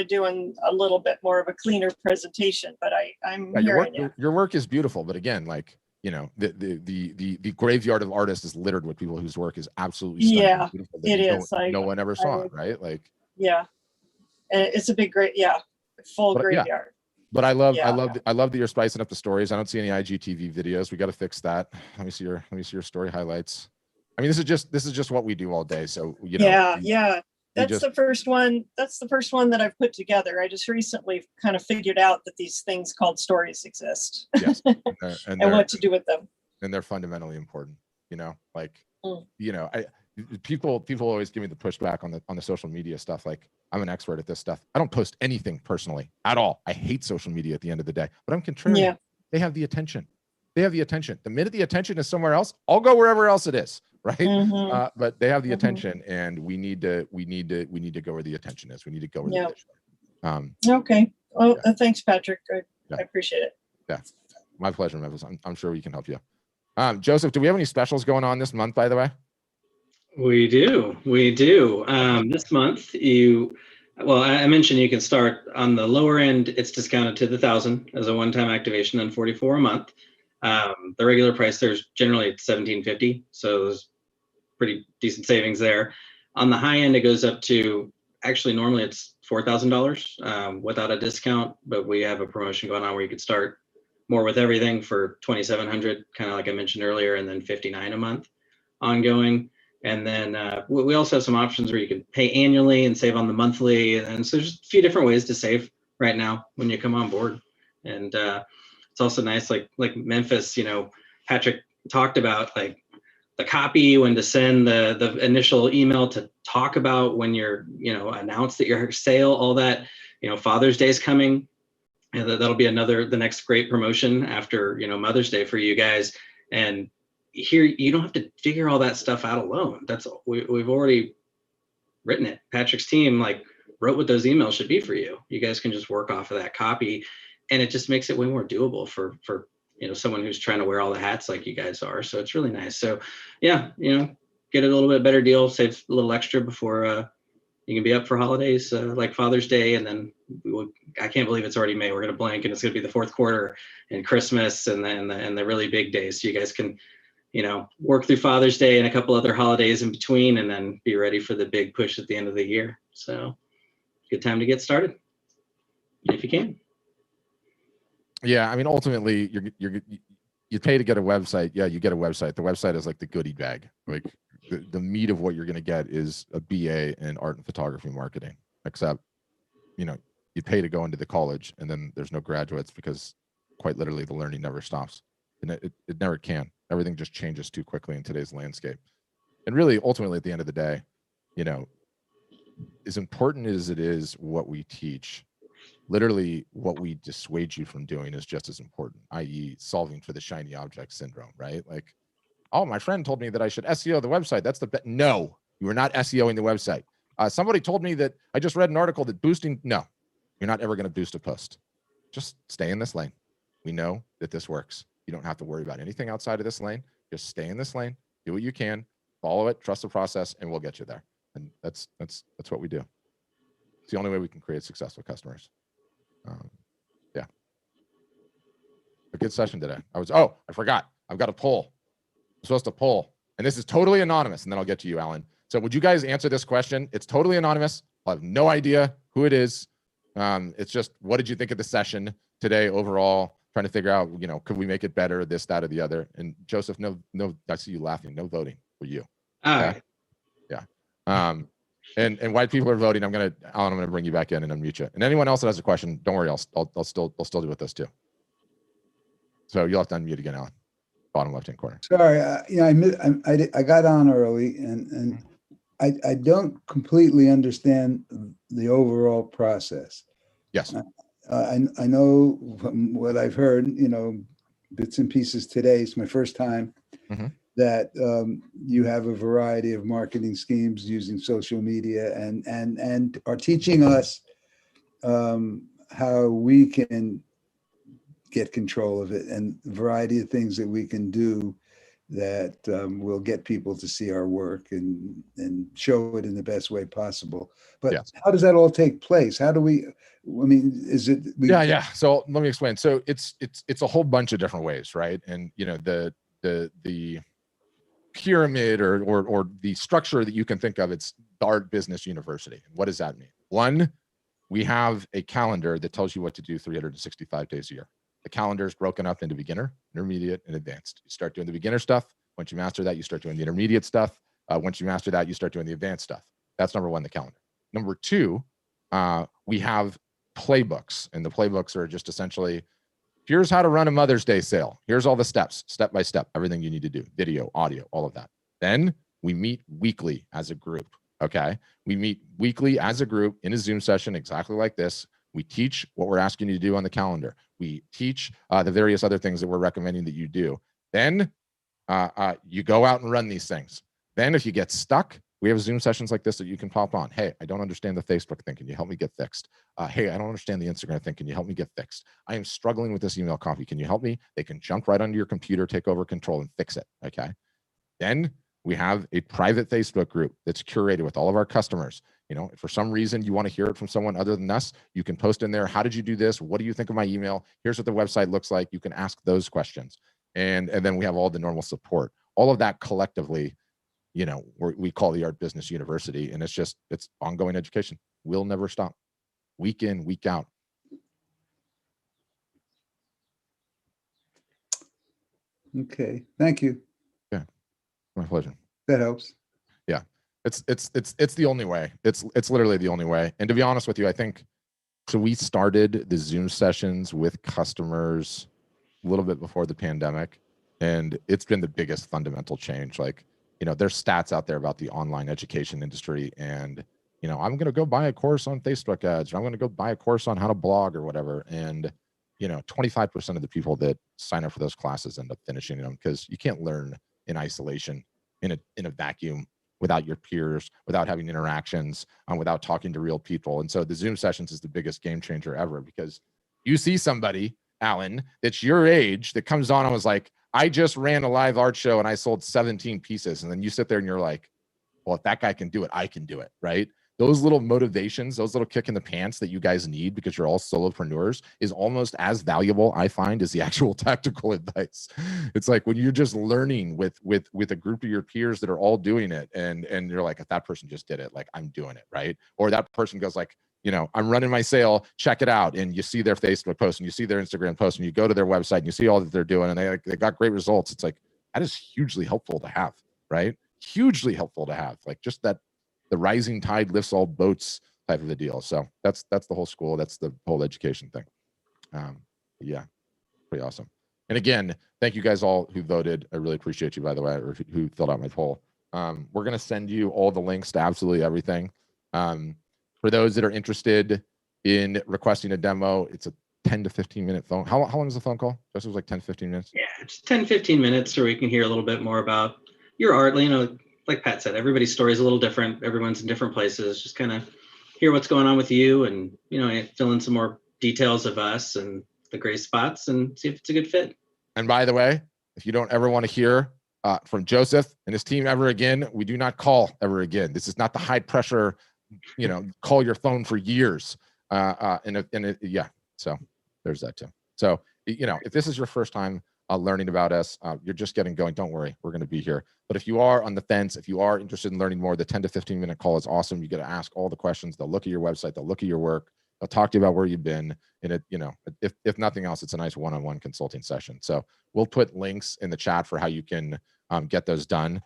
doing a little bit more of a cleaner presentation. But I'm hearing your work is beautiful, but again, like the graveyard of artists is littered with people whose work is absolutely stunning. It is. No one ever saw it, right? Like and it's a big full graveyard. But I love that you're spicing up the stories. I don't see any IGTV videos. We got to fix that. Let me see your story highlights. I mean, this is just what we do all day. So That's the first one. That's the first one that I've put together. I just recently kind of figured out that these things called stories exist. Yes, and what to do with them. And they're fundamentally important. People always give me the pushback on the social media stuff. Like, I'm an expert at this stuff. I don't post anything personally at all. I hate social media at the end of the day, but I'm contrarian. Yeah. They have the attention. The minute the attention is somewhere else, I'll go wherever else it is. Right. But they have the attention, and we need to go where the attention is. We need to go where the attention. Okay. Well, thanks, Patrick. I appreciate it. Yeah. My pleasure, Memphis. I'm sure we can help you. Joseph, do we have any specials going on this month, by the way? We do. This month, I mentioned you can start on the lower end. It's discounted to the 1,000 as a one-time activation and $44 a month. The regular price there's generally at $1,750, so there's pretty decent savings there. On the high end, it goes up to normally it's $4,000 without a discount, but we have a promotion going on where you could start more with everything for $2,700, kind of like I mentioned earlier, and then $59 a month ongoing. And then we also have some options where you can pay annually and save on the monthly. And so there's a few different ways to save right now when you come on board. And it's also nice, like Memphis, Patrick talked about, like the copy, when to send the initial email to talk about when you're, announce that your sale, all that, Father's Day is coming. And that'll be the next great promotion after, Mother's Day for you guys. And here, you don't have to figure all that stuff out alone. We've already written it. Patrick's team wrote what those emails should be for you. You guys can just work off of that copy, and it just makes it way more doable for someone who's trying to wear all the hats like you guys are. So it's really nice. So get a little bit better deal, save a little extra before you can be up for holidays like Father's Day, and then I can't believe it's already May. We're going to blank, and it's going to be the fourth quarter and Christmas, and the really big days. So you guys can work through Father's Day and a couple other holidays in between, and then be ready for the big push at the end of the year. So good time to get started if you can. Yeah, I mean, ultimately, you pay to get a website. Yeah, you get a website. The website is like the goodie bag. Like the meat of what you're going to get is a BA in art and photography marketing. Except, you pay to go into the college, and then there's no graduates because, quite literally, the learning never stops, and it never can. Everything just changes too quickly in today's landscape. And really, ultimately, at the end of the day, as important as it is what we teach, literally what we dissuade you from doing is just as important, i.e. solving for the shiny object syndrome, right? Like, Oh, my friend told me that I should SEO the website. That's the no, you are not SEOing the website. Somebody told me that I just read an article that boosting. No, you're not ever going to boost a post. Just stay in this lane. We know that this works. You don't have to worry about anything outside of this lane. Just stay in this lane, do what you can, follow it, trust the process, and we'll get you there. And that's what we do. It's the only way we can create successful customers. Yeah. A good session today. I forgot. I've got a poll. I'm supposed to poll. And this is totally anonymous. And then I'll get to you, Alan. So would you guys answer this question? It's totally anonymous. I have no idea who it is. It's just, what did you think of the session today overall? Trying to figure out, could we make it better, this, that, or the other? And Joseph, no, I see you laughing. No voting for you. All right. Yeah. And white people are voting. Alan, I'm gonna bring you back in and unmute you. And anyone else that has a question, don't worry, I'll still do with this too. So you'll have to unmute again, Alan. Bottom left-hand corner. Sorry, I got on early, and I don't completely understand the overall process. Yes. I know from what I've heard, bits and pieces today. It's my first time that you have a variety of marketing schemes using social media and are teaching us how we can get control of it, and a variety of things that we can do that will get people to see our work and show it in the best way possible. But yes. How does that all take place? How do we, is it? Yeah. So let me explain. So it's a whole bunch of different ways, right? And the pyramid or the structure that you can think of, it's the Art Business University. What does that mean? One, we have a calendar that tells you what to do 365 days a year. The calendar is broken up into beginner, intermediate, and advanced. You start doing the beginner stuff. Once you master that, you start doing the intermediate stuff. Once you master that, you start doing the advanced stuff. That's number one, the calendar. Number two, we have playbooks, and the playbooks are just essentially, here's how to run a Mother's Day sale. Here's all the steps, step by step, everything you need to do, video, audio, all of that. Then we meet weekly as a group, okay? We meet weekly as a group in a Zoom session exactly like this. We teach what we're asking you to do on the calendar. We teach the various other things that we're recommending that you do. Then you go out and run these things. Then if you get stuck, we have Zoom sessions like this that you can pop on. Hey, I don't understand the Facebook thing. Can you help me get fixed? Hey, I don't understand the Instagram thing. Can you help me get fixed? I am struggling with this email copy. Can you help me? They can jump right onto your computer, take over control, and fix it, okay? Then we have a private Facebook group that's curated with all of our customers. If for some reason you want to hear it from someone other than us, you can post in there, how did you do this? What do you think of my email? Here's what the website looks like. You can ask those questions. And then we have all the normal support. All of that collectively, we call the Art Business University, and it's ongoing education. We'll never stop. Week in, week out. Okay, thank you. Yeah, my pleasure. That helps. Yeah, it's the only way. It's literally the only way. And to be honest with you, I think, so we started the Zoom sessions with customers a little bit before the pandemic, and it's been the biggest fundamental change. Like, there's stats out there about the online education industry, and I'm going to go buy a course on Facebook ads, or I'm going to go buy a course on how to blog or whatever. And 25% of the people that sign up for those classes end up finishing them, because you can't learn in isolation in a vacuum without your peers, without having interactions, without talking to real people. And so the Zoom sessions is the biggest game changer ever, because you see somebody, Alan, that's your age that comes on and was like, I just ran a live art show and I sold 17 pieces. And then you sit there and you're like, well, if that guy can do it, I can do it, right? Those little motivations, those little kick in the pants that you guys need because you're all solopreneurs is almost as valuable, I find, as the actual tactical advice. It's like when you're just learning with a group of your peers that are all doing it, and you're like, if that person just did it, like, I'm doing it, right? Or that person goes like, I'm running my sale, check it out. And you see their Facebook post and you see their Instagram post and you go to their website and you see all that they're doing and they got great results. It's like, that is hugely helpful to have, right? Hugely helpful to have, like, just that the rising tide lifts all boats type of a deal. So that's the whole school. That's the whole education thing. Yeah, pretty awesome. And again, thank you guys all who voted. I really appreciate you, by the way, or who filled out my poll. We're going to send you all the links to absolutely everything. For those that are interested in requesting a demo, it's a 10 to 15 minute phone. How long is the phone call? Just was like 10, 15 minutes. Yeah, just 10, 15 minutes so we can hear a little bit more about your art. You know, like Pat said, everybody's story is a little different. Everyone's in different places. Just kind of hear what's going on with you and, you know, fill in some more details of us and the gray spots and see if it's a good fit. And by the way, if you don't ever want to hear from Joseph and his team ever again, we do not call ever again. This is not the high pressure, you know, call your phone for years. Yeah, so there's that too. So, you know, if this is your first time learning about us, you're just getting going, don't worry, we're going to be here. But if you are on the fence, if you are interested in learning more, the 10 to 15 minute call is awesome. You get to ask all the questions. They'll look at your website, they'll look at your work, they'll talk to you about where you've been. And it, you know, if nothing else, it's a nice one-on-one consulting session. So we'll put links in the chat for how you can get those done,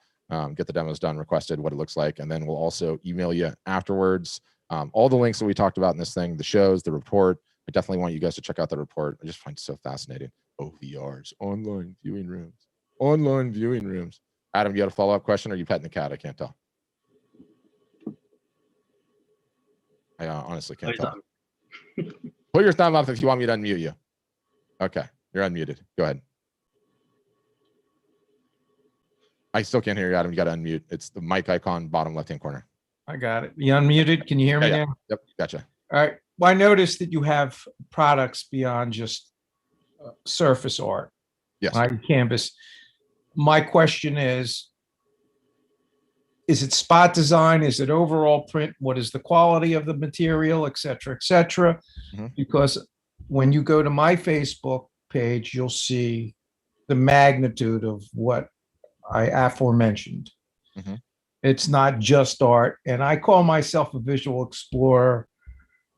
get the demos done, requested, what it looks like. And then we'll also email you afterwards. All the links that we talked about in this thing, the shows, the report. I definitely want you guys to check out the report. I just find it so fascinating. OVRs, online viewing rooms, online viewing rooms. Adam, you got a follow-up question, or are you petting the cat? I can't tell. I honestly can't tell. Put your thumb up if you want me to unmute you. Okay, you're unmuted. Go ahead. I still can't hear you, Adam. You got to unmute. It's the mic icon, bottom left-hand corner. I got it. You unmuted? Can you hear me Yeah. now? Yep, gotcha. All right. Well, I noticed that you have products beyond just surface art. Yes. On canvas. My question is it spot design? Is it overall print? What is the quality of the material, et cetera, et cetera? Mm-hmm. Because when you go to my Facebook page, you'll see the magnitude of what I aforementioned. Mm-hmm. It's not just art. And I call myself a visual explorer.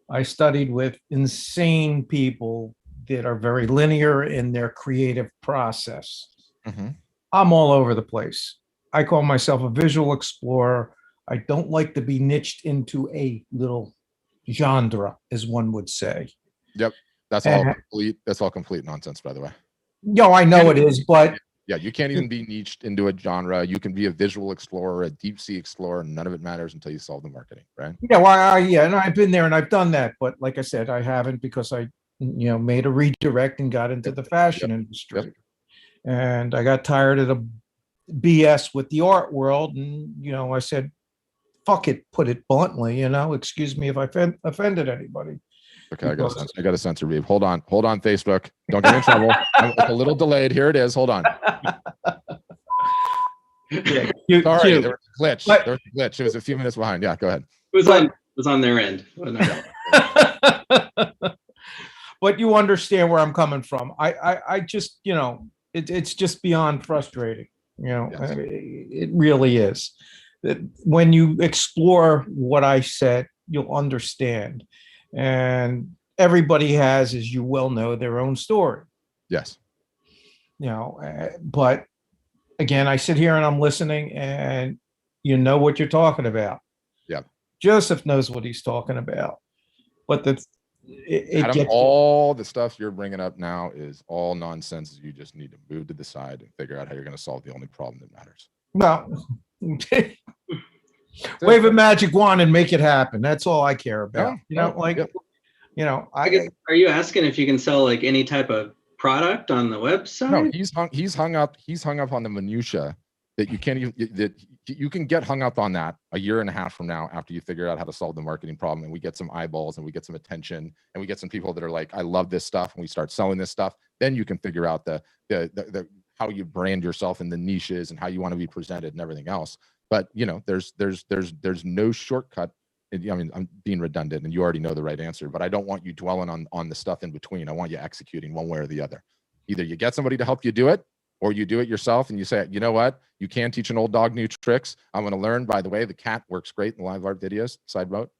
I studied with insane people that are very linear in their creative process. Mm-hmm. I'm all over the place. I call myself a visual explorer. I don't like to be niched into a little genre, as one would say. Yep. That's all complete nonsense, by the way. No, I know it is, but yeah, you can't even be niched into a genre. You can be a visual explorer, a deep sea explorer. None of it matters until you solve the marketing, right? yeah, well, yeah, and I've been there and I've done that, but like I said, I haven't because I, made a redirect and got into the fashion industry. Yep. And I got tired of the BS with the art world, and I said, "Fuck it," put it bluntly. Excuse me if I offended anybody. Okay, I got a censor read. Hold on, Facebook. Don't get in trouble. It's a little delayed. Here it is. Hold on. Yeah, sorry, there was a glitch. It was a few minutes behind. Yeah, go ahead. It was on their end. But you understand where I'm coming from. I just, it's just beyond frustrating. Yes. It really is. That when you explore what I said, you'll understand. And everybody has, as you well know, their own story. Yes. But again, I sit here and I'm listening, and you know what you're talking about. Yeah. Joseph knows what he's talking about. But all the stuff you're bringing up now is all nonsense. You just need to move to the side and figure out how you're going to solve the only problem that matters. No. Wave a magic wand and make it happen. That's all I care about. I guess, are you asking if you can sell like any type of product on the website? No, he's hung up on the minutia that you can't even, that you can get hung up on that a year and a half from now after you figure out how to solve the marketing problem, and we get some eyeballs and we get some attention and we get some people that are like, I love this stuff, and we start selling this stuff. Then you can figure out the how you brand yourself in the niches and how you want to be presented and everything else. But there's no shortcut. I mean, I'm being redundant and you already know the right answer, but I don't want you dwelling on the stuff in between. I want you executing one way or the other. Either you get somebody to help you do it, or you do it yourself and you say, you know what, you can teach an old dog new tricks. I'm going to learn. By the way, the cat works great in live art videos. Side note.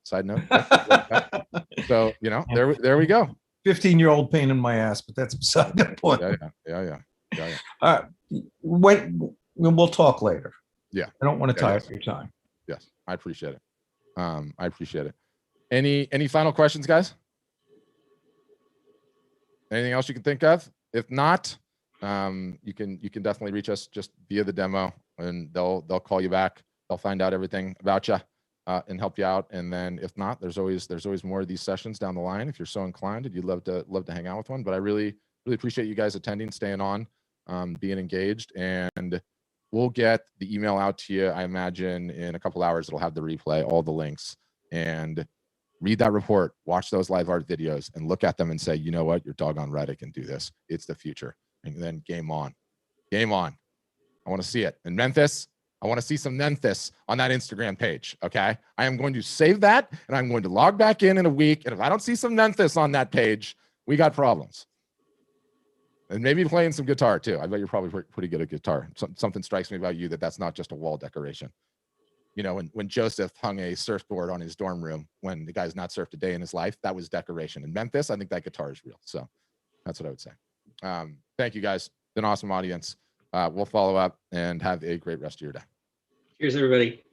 So, there we go. 15-year-old pain in my ass, but that's beside the point. Yeah. We'll talk later. Yeah. I don't want to tie up your time. Yes. I appreciate it. I appreciate it. Any final questions, guys? Anything else you can think of? If not, you can definitely reach us just via the demo, and they'll call you back. They'll find out everything about you. and help you out. And then if not, there's always more of these sessions down the line if you're so inclined and you'd love to hang out with one. But I really appreciate you guys attending, staying on, being engaged, and we'll get the email out to you. I imagine in a couple hours it'll have the replay, all the links, and read that report, watch those live art videos, and look at them and say, you know what, your doggone right, I can do this. It's the future. And then game on. Game on. I want to see it. In Memphis, I want to see some Memphis on that Instagram page, okay? I am going to save that, and I'm going to log back in a week, and if I don't see some Memphis on that page, we got problems. And maybe playing some guitar, too. I bet you're probably pretty good at guitar. Something strikes me about you that's not just a wall decoration. You know, when Joseph hung a surfboard on his dorm room when the guy's not surfed a day in his life, that was decoration. In Memphis, I think that guitar is real. So that's what I would say. Thank you, guys. Been an awesome audience. We'll follow up and have a great rest of your day. Cheers, everybody.